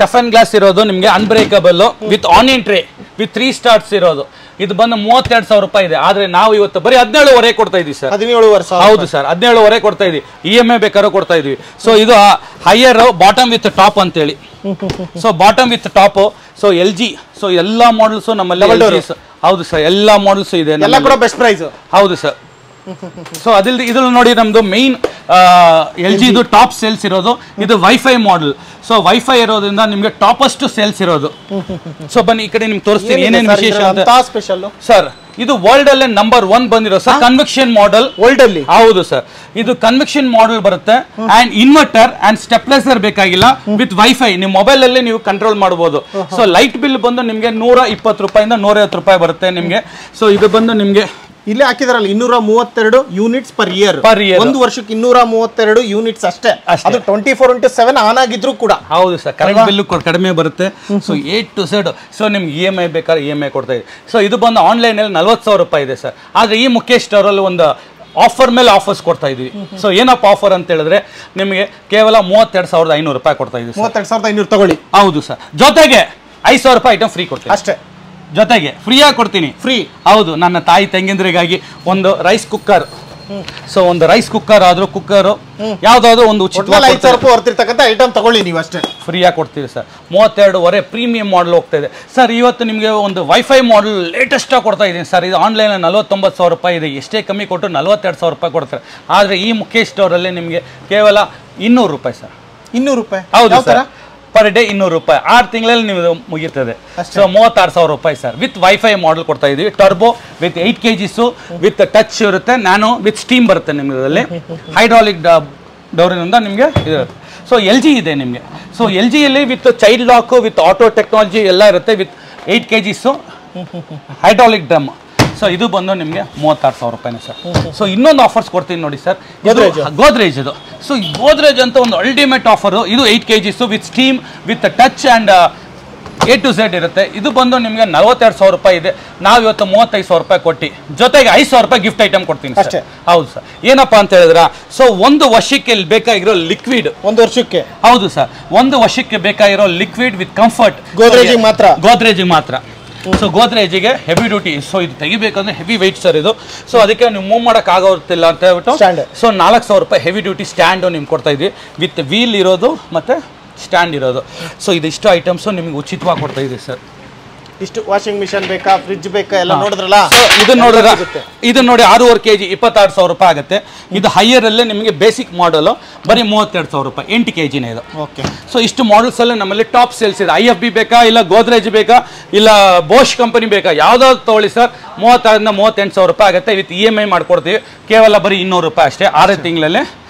toughen glass ಇರೋದು, ನಿಮಗೆ unbreakable with onion tray with 3 stars ಇರೋದು. ಇದು ಬಂದು 32,000 ರೂಪಾಯಿ ಇದೆ. ಆದ್ರೆ ನಾವು ಇವತ್ತು ಬರೀ 17,500 ಕೊಡ್ತಾ ಇದೀವಿ ಸರ್. 17,500. ಹೌದು ಸರ್, 17,500 ಕೊಡ್ತಾ ಇದೀವಿ. EMI ಬೇಕಾದ್ರೂ ಕೊಡ್ತಾ ಇದೀವಿ. ಸೊ ಇದು ಹೈಯರ್ ಬಾಟಮ್ ವಿತ್ ಟಾಪ್ ಅಂತೇಳಿ. So bottom with top. So LG. So ಎಲ್ಲಾ ಮಾಡೆಲ್ಸ್ ನಮ್ಮಲ್ಲಿ. ಹೌದು ಸರ್, ಎಲ್ಲಾ ಮಾಡೆಲ್ಸ್ ಇದೆ. ಎಲ್ಲ ಕೂಡ ಬೆಸ್ಟ್ ಪ್ರೈಸ್. ಹೌದು ಸರ್. ಸೊ ಅದಿಲ್ಲ ಇದ್ರಲ್ಲಿ ನೋಡಿ ನಮ್ದು ಮೈನ್ LG ಇದು ಟಾಪ್ ಸೇಲ್ಸ್ ಇರೋದು. ಇದು ವೈಫೈ ಮಾಡೆಲ್. ಸೊ ವೈಫೈ ಇರೋದ್ರಿಂದ ನಿಮ್ಗೆ ಟಾಪಸ್ಟ್ ಸೇಲ್ಸ್ ಇರೋದು. ಸೊ ಬನ್ನಿ ಈ ಕಡೆ ನಿಮ್ಗೆ ತೋರಿಸ್ತೀನಿ ಏನೇನು ವಿಶೇಷ ಅಂತ. ಸ್ಪೆಷಲ್ ಸರ್ ಇದು ವರ್ಲ್ಡ್ ಅಲ್ಲೇ ನಂಬರ್ 1 ಬಂದಿರೋ ಸರ್ ಕನ್ವೆಕ್ಷನ್ ಮಾಡೆಲ್ ವರ್ಲ್ಡ್ ಅಲ್ಲಿ. ಹೌದು ಸರ್, ಇದು ಕನ್ವೆಕ್ಷನ್ ಮಾಡೆಲ್ ಬರುತ್ತೆ. ಅಂಡ್ ಇನ್ವರ್ಟರ್ ಅಂಡ್ ಸ್ಟೆಪ್ಲೈಸರ್ ಬೇಕಾಗಿಲ್ಲ, ವಿತ್ ವೈಫೈ ನಿಮ್ಮ ಮೊಬೈಲ್ ಅಲ್ಲಿ ನೀವು ಕಂಟ್ರೋಲ್ ಮಾಡಬಹುದು. ಸೊ ಲೈಟ್ ಬಿಲ್ ಬಂದು ನಿಮ್ಗೆ 120 ರೂಪಾಯಿಂದ 150 ರೂಪಾಯಿ ಬರುತ್ತೆ ನಿಮ್ಗೆ. ಸೊ ಇದು ಬಂದು ನಿಮ್ಗೆ ಇಲ್ಲಿ ಹಾಕಿದಾರಲ್ಲ 232 ಯೂನಿಟ್ಸ್ ಪರ್ ಇಯರ್. ಒಂದು ವರ್ಷಕ್ಕೆ 232 ಯೂನಿಟ್ಸ್ ಅಷ್ಟೇ. ಅದು 24/7 ಆನ್ ಆಗಿದ್ರು ಕೂಡ. ಹೌದು ಸರ್, ಕರೆಂಟ್ ಬಿಲ್ ಕಡಿಮೆ ಬರುತ್ತೆ. So A to Z. So ನಿಮ್ಗೆ EMI ಬೇಕಾದ್ರೆ EMI ಕೊಡ್ತಾ ಇದೆ. ಸೊ ಇದು ಬಂದು ಆನ್ಲೈನ್ ಅಲ್ಲಿ 40,000 ರೂಪಾಯಿ ಇದೆ ಸರ್. ಆದ್ರೆ ಈ ಮುಖೇಶ್ ಸ್ಟೋರ್ ಅಲ್ಲಿ ಒಂದು ಆಫರ್ ಮೇಲೆ ಆಫರ್ಸ್ ಕೊಡ್ತಾ ಇದೀವಿ. ಸೊ ಏನಪ್ಪ ಆಫರ್ ಅಂತ ಹೇಳಿದ್ರೆ ನಿಮಗೆ ಕೇವಲ 32,500 ರೂಪಾಯಿ ಕೊಡ್ತಾ ಇದೀವಿ. 32,500 ತಗೊಳ್ಳಿ. ಹೌದು ಸರ್, ಜೊತೆಗೆ 5,000 ರೂಪಾಯಿ ಐಟಮ್ ಫ್ರೀ ಕೊಡ್ತೀವಿ ಅಷ್ಟೇ. ಜೊತೆಗೆ ಫ್ರೀಯಾಗಿ ಕೊಡ್ತೀನಿ. ಫ್ರೀ. ಹೌದು, ನನ್ನ ತಾಯಿ ತಂಗಿಂದ್ರಿಗಾಗಿ ಒಂದು ರೈಸ್ ಕುಕ್ಕರ್. ಸೊ ಒಂದು ರೈಸ್ ಕುಕ್ಕರ್ ಆದ್ರೂ ಕುಕ್ಕರ್ ಯಾವ್ದಾದ್ರು ಒಂದು ಉಚಿತವಾಗಿ 5,000 ರೂಪಾಯಿ ಹೊರ್ತಿರ್ತಕ್ಕಂಥ ಐಟಮ್ ತಗೊಳ್ಳಿ ನೀವು ಅಷ್ಟೇ. ಫ್ರೀಯಾಗಿ ಕೊಡ್ತೀವಿ ಸರ್. 32.5 ಪ್ರೀಮಿಯಂ ಮಾಡಲ್ ಹೋಗ್ತಾ ಇದೆ ಸರ್. ಇವತ್ತು ನಿಮಗೆ ಒಂದು ವೈಫೈ ಮಾಡಲ್ ಲೇಟೆಸ್ಟ್ ಆಗಿ ಕೊಡ್ತಾ ಇದ್ದೀನಿ ಸರ್. ಇದು ಆನ್ಲೈನ್ 49,000 ರೂಪಾಯಿ ಇದೆ. ಎಷ್ಟೇ ಕಮ್ಮಿ ಕೊಟ್ಟು 42,000 ರೂಪಾಯಿ ಕೊಡ್ತಾರೆ. ಆದ್ರೆ ಈ ಮುಖೇಶ್ ಸ್ಟೋರಲ್ಲಿ ನಿಮಗೆ ಕೇವಲ 200 ರೂಪಾಯಿ ಸರ್. 200 ರೂಪಾಯಿ. ಹೌದು ಸರ್, ಪರ್ ಡೇ 200 ರೂಪಾಯಿ. 6 ತಿಂಗಳಲ್ಲಿ ನೀವು ಮುಗಿರ್ತದೆ. ಸೊ 36,000 ರೂಪಾಯಿ ಸರ್. ವಿತ್ ವೈಫೈ ಮಾಡೆಲ್ ಕೊಡ್ತಾ ಇದೀವಿ. Turbo with 8 kgs with touch ಇರುತ್ತೆ. ನ್ಯಾನೋ ವಿತ್ ಸ್ಟೀಮ್ ಬರುತ್ತೆ ನಿಮ್ಗೆ. ಇದರಲ್ಲಿ ಹೈಡ್ರಾಲಿಕ್ ಡೋರಿನಿಂದ ನಿಮಗೆ ಇರುತ್ತೆ. ಸೊ LG ಇದೆ ನಿಮಗೆ. ಸೊ LG ಯಲ್ಲಿ with child lock with auto technology ಎಲ್ಲ ಇರುತ್ತೆ. With 8 kgs hydraulic drum. So ಇದು ಬಂದು ನಿಮಗೆ 36,000 ರೂಪಾಯಿನೇ ಸರ್. ಸೊ ಇನ್ನೊಂದು ಆಫರ್ಸ್ ಕೊಡ್ತೀನಿ ನೋಡಿ ಸರ್. ಗೋದ್ರೇಜ್ ಇದು. ಸೊ ಗೋದ್ರೇಜ್ ಅಂತ ಒಂದು ಅಲ್ಟಿಮೇಟ್ ಆಫರ್. ಇದು 8 kgs with steam with touch and A to Z ಇರುತ್ತೆ. ಇದು ಬಂದು ನಿಮಗೆ 42,000 ರೂಪಾಯಿ ಇದೆ. ನಾವು ಇವತ್ತು 35,000 ರೂಪಾಯಿ ಕೊಟ್ಟು ಜೊತೆಗೆ 5,000 ರೂಪಾಯಿ ಗಿಫ್ಟ್ ಐಟಮ್ ಕೊಡ್ತೀನಿ ಸರ್. ಹೌದು ಸರ್. ಏನಪ್ಪಾ ಅಂತ ಹೇಳಿದ್ರ, ಸೊ ಒಂದು ವರ್ಷಕ್ಕೆ ಬೇಕಾಗಿರೋ ಲಿಕ್ವಿಡ್, ಒಂದು ವರ್ಷಕ್ಕೆ. ಹೌದು ಸರ್, ಒಂದು ವರ್ಷಕ್ಕೆ ಬೇಕಾಗಿರೋ ಲಿಕ್ವಿಡ್ ವಿತ್ ಕಂಫರ್ಟ್ ಗೋದ್ರೇಜಿಗೆ ಮಾತ್ರ. ಸೊ ಗೋದ್ರೇಜಿಗೆ ಹೆವಿ ಡ್ಯೂಟಿ. ಸೊ ಇದು ತೆಗಿಬೇಕಂದ್ರೆ ಹೆವಿ ವೆಯ್ಟ್ ಸರ್ ಇದು. ಸೊ ಅದಕ್ಕೆ ನೀವು ಮೂವ್ ಮಾಡಕ್ ಆಗೋತಿಲ್ಲ ಅಂತ ಹೇಳ್ಬಿಟ್ಟು ಸೊ 4,000 ರೂಪಾಯಿ ಹೆವಿ ಡ್ಯೂಟಿ ಸ್ಟ್ಯಾಂಡ್ ನಿಮ್ಗೆ ಕೊಡ್ತಾ ಇದ್ವಿ. ವಿತ್ ವೀಲ್ ಇರೋದು ಮತ್ತೆ ಸ್ಟ್ಯಾಂಡ್ ಇರೋದು. ಸೊ ಇದಿಷ್ಟು ಐಟಮ್ಸ್ ನಿಮ್ಗೆ ಉಚಿತವಾಗಿ ಕೊಡ್ತಾ ಇದೀವಿ ಸರ್. ಇಷ್ಟು ವಾಷಿಂಗ್ ಮಿಷನ್ ಬೇಕಾ, ಫ್ರಿಡ್ಜ್ ಬೇಕಾ ಎಲ್ಲ ನೋಡಿದ್ರಲ್ಲ. ಇದು ನೋಡಿದ್ರೆ ಇದು ನೋಡಿ 6.5 kg 26,000 ರೂಪಾಯಿ ಆಗುತ್ತೆ. ಇದು ಹೈಯರ್ ಅಲ್ಲೇ ನಿಮಗೆ ಬೇಸಿಕ್ ಮಾಡಲ್ ಬರೀ 32,000 ರೂಪಾಯಿ 8 kgನೇ ಇದು. ಓಕೆ. ಸೊ ಇಷ್ಟು ಮಾಡಲ್ಸ್ ಅಲ್ಲೇ ನಮ್ಮಲ್ಲಿ ಟಾಪ್ ಸೇಲ್ಸ್ ಇದೆ. IFB ಬೇಕಾ, ಇಲ್ಲ ಗೋದ್ರೇಜ್ ಬೇಕಾ, ಇಲ್ಲ ಬೋಶ್ ಕಂಪನಿ ಬೇಕಾ, ಯಾವ್ದಾದ್ರು ತಗೊಳ್ಳಿ ಸರ್. 36,000 38,000 ರೂಪಾಯಿ ಆಗುತ್ತೆ. ವಿತ್ EMI ಮಾಡ್ಕೊಡ್ತೀವಿ. ಕೇವಲ ಬರೀ 200 ರೂಪಾಯಿ ಅಷ್ಟೇ. 6 ತಿಂಗಳಲ್ಲಿ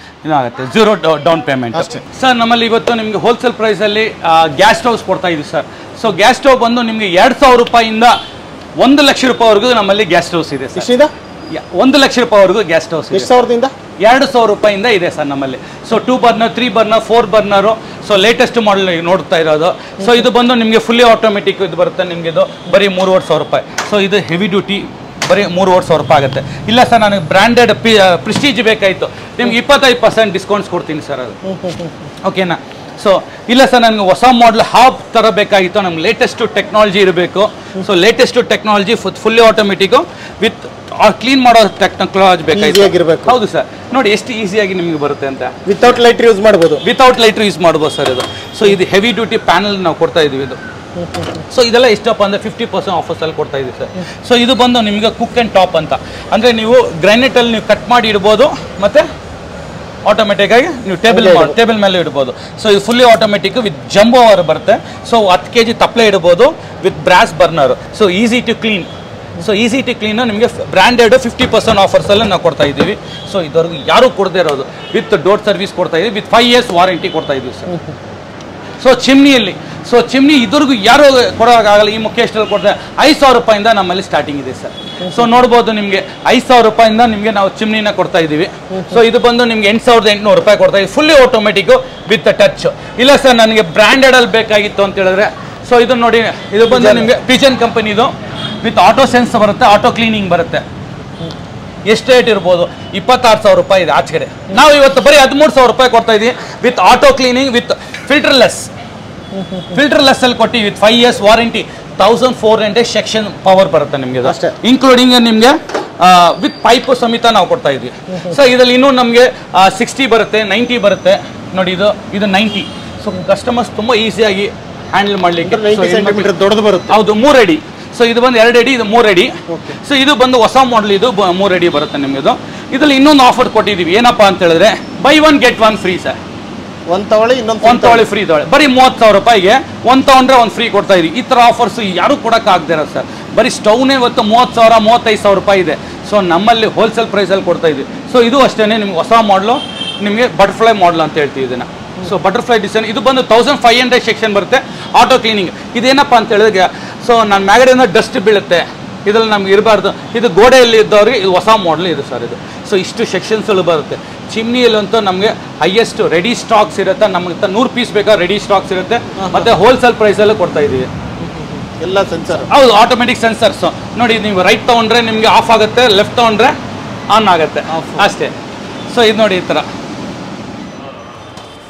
ಇದಾಗುತ್ತೆ. 0 ಡೌನ್ ಪೇಮೆಂಟ್ ಅಷ್ಟೇ ಸರ್. ನಮ್ಮಲ್ಲಿ ಇವತ್ತು ನಿಮಗೆ ಹೋಲ್ಸೇಲ್ ಪ್ರೈಸ್ ಅಲ್ಲಿ ಗ್ಯಾಸ್ ಸ್ಟವ್ಸ್ ಕೊಡ್ತಾ ಇದೀವಿ ಸರ್. ಸೊ ಗ್ಯಾಸ್ ಸ್ಟವ್ ಬಂದು ನಿಮಗೆ 2,000 ರೂಪಾಯಿಂದ 1 ಲಕ್ಷ ರೂಪಾಯಿವರೆಗೂ ನಮ್ಮಲ್ಲಿ ಗ್ಯಾಸ್ ಸ್ಟವ್ಸ್ ಇದೆ ಸರ್. 1 ಲಕ್ಷ ರೂಪಾಯಿವರೆಗೂ ಗ್ಯಾಸ್ ಸ್ಟವ್ಸ್ ಇದೆ. 2,000 ರೂಪಾಯಿಂದ ಇದೆ ಸರ್ ನಮ್ಮಲ್ಲಿ. So 2 burner, 3 burner, 4 burner. So latest model ನೋಡ್ತಾ ಇರೋದು. ಸೊ ಇದು ಬಂದು ನಿಮಗೆ ಫುಲ್ಲಿ ಆಟೋಮೆಟಿಕ್ ಇದು ಬರುತ್ತೆ ನಿಮಗೆ. ಇದು ಬರೀ 3,500 ರೂಪಾಯಿ. ಸೊ ಇದು ಹೆವಿ ಡ್ಯೂಟಿ ಬರೀ 3,500 ರೂಪಾಯಿ ಆಗುತ್ತೆ. ಇಲ್ಲ ಸರ್, ನನಗೆ ಬ್ರ್ಯಾಂಡೆಡ್ ಪ್ರೆಸ್ಟೀಜ್ ಬೇಕಾಯಿತು, ನಿಮ್ಗೆ 25% ಡಿಸ್ಕೌಂಟ್ಸ್ ಕೊಡ್ತೀನಿ ಸರ್. ಅದು ಓಕೆನಾ? ಸೊ ಇಲ್ಲ ಸರ್, ನನಗೆ ಹೊಸ ಮಾಡಲ್ ಹಾಬ್ ಥರ ಬೇಕಾಗಿತ್ತು, ನಮ್ಗೆ ಲೇಟೆಸ್ಟ್ ಟೆಕ್ನಾಲಜಿ ಇರಬೇಕು. So latest technology fully automatic with clean ಮಾಡೋ ಟೆಕ್ನಾಲಜಿ ಬೇಕಾಗಿತ್ತು. ಹೌದು ಸರ್, ನೋಡಿ ಎಷ್ಟು ಈಸಿಯಾಗಿ ನಿಮಗೆ ಬರುತ್ತೆ ಅಂತ. ವಿತೌಟ್ ಲೈಟರ್ ಯೂಸ್ ಮಾಡ್ಬೋದು ಸರ್ ಇದು. ಸೊ ಇದು ಹೆವಿ ಡ್ಯೂಟಿ ಪ್ಯಾನಲ್ ನಾವು ಕೊಡ್ತಾ ಇದೀವಿ ಇದು. ಸೊ ಇದೆಲ್ಲ ಎಷ್ಟಪ್ಪ ಅಂದರೆ 50% ಆಫರ್ಸ್ ಅಲ್ಲಿ ಕೊಡ್ತಾ ಇದೀವಿ ಸರ್. ಸೊ ಇದು ಬಂದು ನಿಮಗೆ ಕುಕ್ ಆ್ಯಂಡ್ ಟಾಪ್ ಅಂತ. ಅಂದರೆ ನೀವು ಗ್ರೈನೇಟಲ್ಲಿ ನೀವು ಕಟ್ ಮಾಡಿ ಇಡ್ಬೋದು, ಮತ್ತು ಆಟೋಮೆಟಿಕ್ ಆಗಿ ನೀವು ಟೇಬಲ್ ಮೇಲೆ ಇಡ್ಬೋದು. ಸೊ ಇದು fully automatic with jumbo hour ಬರುತ್ತೆ. ಸೊ 10 kg ತಪ್ಪಲೆ ಇಡ್ಬೋದು with brass burner. So easy to clean. ನಿಮಗೆ ಬ್ರ್ಯಾಂಡೆಡ್ 50% ಆಫರ್ಸಲ್ಲಿ ನಾವು ಕೊಡ್ತಾ ಇದ್ದೀವಿ. ಸೊ ಇದ್ವರೆಗೂ ಯಾರೂ ಕೊಡದೇ ಇರೋದು. ವಿತ್ ಡೋರ್ ಸರ್ವಿಸ್ ಕೊಡ್ತಾ ಇದ್ದೀವಿ. ವಿತ್ 5 years ವಾರಂಟಿ ಕೊಡ್ತಾ ಇದ್ದೀವಿ ಸರ್. ಸೊ ಚಿಮ್ನಿ ಇದ್ರಿಗೂ ಯಾರು ಕೊಡೋಕ್ಕಾಗಲ್ಲ. ಈ ಮುಖೇಶ್ವರಲ್ಲಿ ಕೊಡ್ತಾರೆ 5,000 ರೂಪಾಯಿಂದ ನಮ್ಮಲ್ಲಿ ಸ್ಟಾರ್ಟಿಂಗ್ ಇದೆ ಸರ್. ಸೊ ನೋಡ್ಬೋದು, ನಿಮಗೆ 5,000 ರೂಪಾಯಿಂದ ನಿಮಗೆ ನಾವು ಚಿಮ್ನಿನ ಕೊಡ್ತಾ ಇದ್ದೀವಿ. ಸೊ ಇದು ಬಂದು ನಿಮ್ಗೆ 8,800 ರೂಪಾಯಿ ಕೊಡ್ತಾ ಇದ್ದೀವಿ. Fully automatic with touch. ಇಲ್ಲ ಸರ್, ನನಗೆ ಬ್ರ್ಯಾಂಡೆಡ್ ಅಲ್ಲಿ ಬೇಕಾಗಿತ್ತು ಅಂತ ಹೇಳಿದ್ರೆ, ಸೊ ಇದು ನೋಡಿ, ಇದು ಬಂದು ನಿಮಗೆ ಪಿಜನ್ ಕಂಪನಿದು ವಿತ್ ಆಟೋ ಸೆನ್ಸ್ ಬರುತ್ತೆ, ಆಟೋ ಕ್ಲೀನಿಂಗ್ ಬರುತ್ತೆ. ಎಷ್ಟು ರೇಟ್ ಇರ್ಬೋದು? 26,000 ರೂಪಾಯಿ ಇದೆ ಆಚೆಗಡೆ. ನಾವು ಇವತ್ತು ಬರೀ 13,000 ರೂಪಾಯಿ ಕೊಡ್ತಾ ಇದ್ದೀವಿ with auto cleaning with filterless ಅಲ್ಲಿ ಕೊಟ್ಟು with 5 years warranty. 1400 section power ಬರುತ್ತೆ ನಿಮಗೆ, ಇನ್ಕ್ಲೂಡಿಂಗ್ ನಿಮಗೆ ವಿತ್ ಪೈಪ್ ಸಮೇತ ನಾವು ಕೊಡ್ತಾ ಇದ್ವಿ. ಸೊ ಇದರಲ್ಲಿ ಇನ್ನೂ ನಮಗೆ 60 ಬರುತ್ತೆ, 90 ಬರುತ್ತೆ ನೋಡಿ. ಇದು 90. ಸೊ ಕಸ್ಟಮರ್ಸ್ ತುಂಬಾ ಈಸಿಯಾಗಿ ಹ್ಯಾಂಡಲ್ ಮಾಡಲಿಕ್ಕೆ. ದೊಡ್ಡದು ಬರುತ್ತೆ. ಹೌದು, 3 ಅಡಿ. ಸೊ ಇದು ಬಂದು 2 ಅಡಿ, ಇದು 3 ಅಡಿ. ಸೊ ಇದು ಬಂದು ಹೊಸ ಮಾಡಲ್, ಇದು 3 ಅಡಿ ಬರುತ್ತೆ ನಿಮಗೆ. ಇದರಲ್ಲಿ ಇನ್ನೊಂದು ಆಫರ್ ಕೊಟ್ಟಿದ್ದೀವಿ, ಏನಪ್ಪಾ ಅಂತ ಹೇಳಿದ್ರೆ ಬೈ 1 get 1 ಫ್ರೀ ಸರ್. ಒಂದು ತಗೊಳ್ಳಿ ಇನ್ನೊಂದು ಫ್ರೀ ತಗೊಳ್ಳಿ. ಬರೀ 30,000 ರೂಪಾಯಿಗೆ ಒಂದು ತಗೊಂಡ್ರೆ ಒಂದು ಫ್ರೀ ಕೊಡ್ತಾ ಇದೀವಿ. ಈ ಥರ ಆಫರ್ಸ್ ಯಾರು ಕೊಡೋಕ್ಕಾಗದಿರ ಸರ್. ಬರೀ ಸ್ಟವ್ನೇ ಇವತ್ತು 30,000 35,000 ರೂಪಾಯಿ ಇದೆ. ಸೊ ನಮ್ಮಲ್ಲಿ ಹೋಲ್ಸೇಲ್ ಪ್ರೈಸಲ್ಲಿ ಕೊಡ್ತಾ ಇದ್ವಿ. ಸೊ ಇದು ಅಷ್ಟೇ ನಿಮ್ಗೆ ಹೊಸ ಮಾಡಲು, ನಿಮಗೆ ಬಟರ್ಫ್ಲೈ ಮಾಡಲ್ ಅಂತ ಹೇಳ್ತೀವಿ ಇದನ್ನು. ಸೊ ಬಟರ್ಫ್ಲೈ ಡಿಸೈನ್ ಇದು ಬಂದು 1500 ಸೆಕ್ಷನ್ ಬರುತ್ತೆ. ಆಟೋ ಕ್ಲೀನಿಂಗ್ ಇದೇನಪ್ಪ ಅಂತ ಹೇಳಿದ್ರೆ, ಸೊ ನನ್ನ ಮ್ಯಾಗಡೆಯಿಂದ ಡಸ್ಟ್ ಬೀಳುತ್ತೆ, ಇದ್ರಲ್ಲಿ ನಮ್ಗೆ ಇರಬಾರ್ದು. ಇದು ಗೋಡೆಯಲ್ಲಿ ಇದ್ದವ್ರಿಗೆ ಇದು ಹೊಸ ಮಾಡಲ್ ಇದು ಸರ್ ಇದು. ಸೊ ಇಷ್ಟು ಸೆಕ್ಷನ್ಸ್ಗಳು ಬರುತ್ತೆ. ಚಿಮ್ನಿಯಲ್ಲಂತೂ ನಮಗೆ ಹೈಯೆಸ್ಟ್ ರೆಡಿ ಸ್ಟಾಕ್ಸ್ ಇರುತ್ತೆ. ನಮಗೆ 100 ಪೀಸ್ ಬೇಕಾದ್ರೆ ರೆಡಿ ಸ್ಟಾಕ್ಸ್ ಇರುತ್ತೆ. ಮತ್ತೆ ಹೋಲ್ಸೇಲ್ ಪ್ರೈಸಲ್ಲೂ ಕೊಡ್ತಾ ಇದ್ದೀವಿ. ಎಲ್ಲ ಸೆನ್ಸರ್, ಹೌದು, ಆಟೋಮೆಟಿಕ್ ಸೆನ್ಸರ್ಸ್. ನೋಡಿ, ನೀವು ರೈಟ್ ತೊಗೊಂಡ್ರೆ ನಿಮಗೆ ಆಫ್ ಆಗುತ್ತೆ, ಲೆಫ್ಟ್ ತೊಗೊಂಡ್ರೆ ಆನ್ ಆಗುತ್ತೆ ಅಷ್ಟೇ. ಸೊ ಇದು ನೋಡಿ ಈ ಥರ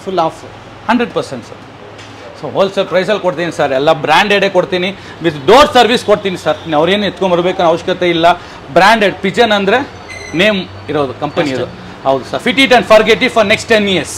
full off 100% sir. So wholesale ಪ್ರೈಸಲ್ಲಿ ಕೊಡ್ತೀನಿ ಸರ್. ಎಲ್ಲ ಬ್ರ್ಯಾಂಡೆಡೇ ಕೊಡ್ತೀನಿ, ವಿತ್ ಡೋರ್ ಸರ್ವಿಸ್ ಕೊಡ್ತೀನಿ ಸರ್. ಅವ್ರೇನು ಎತ್ಕೊಂಡ್ಬರ್ಬೇಕನ್ನೋ ಅವಶ್ಯಕತೆ ಇಲ್ಲ. ಬ್ರ್ಯಾಂಡೆಡ್ ಪಿಜನ್ ಅಂದರೆ ನೇಮ್ ಇರೋದು ಕಂಪನಿ ಇದು. ಹೌದು sir. Fit it and forget it for next 10 years.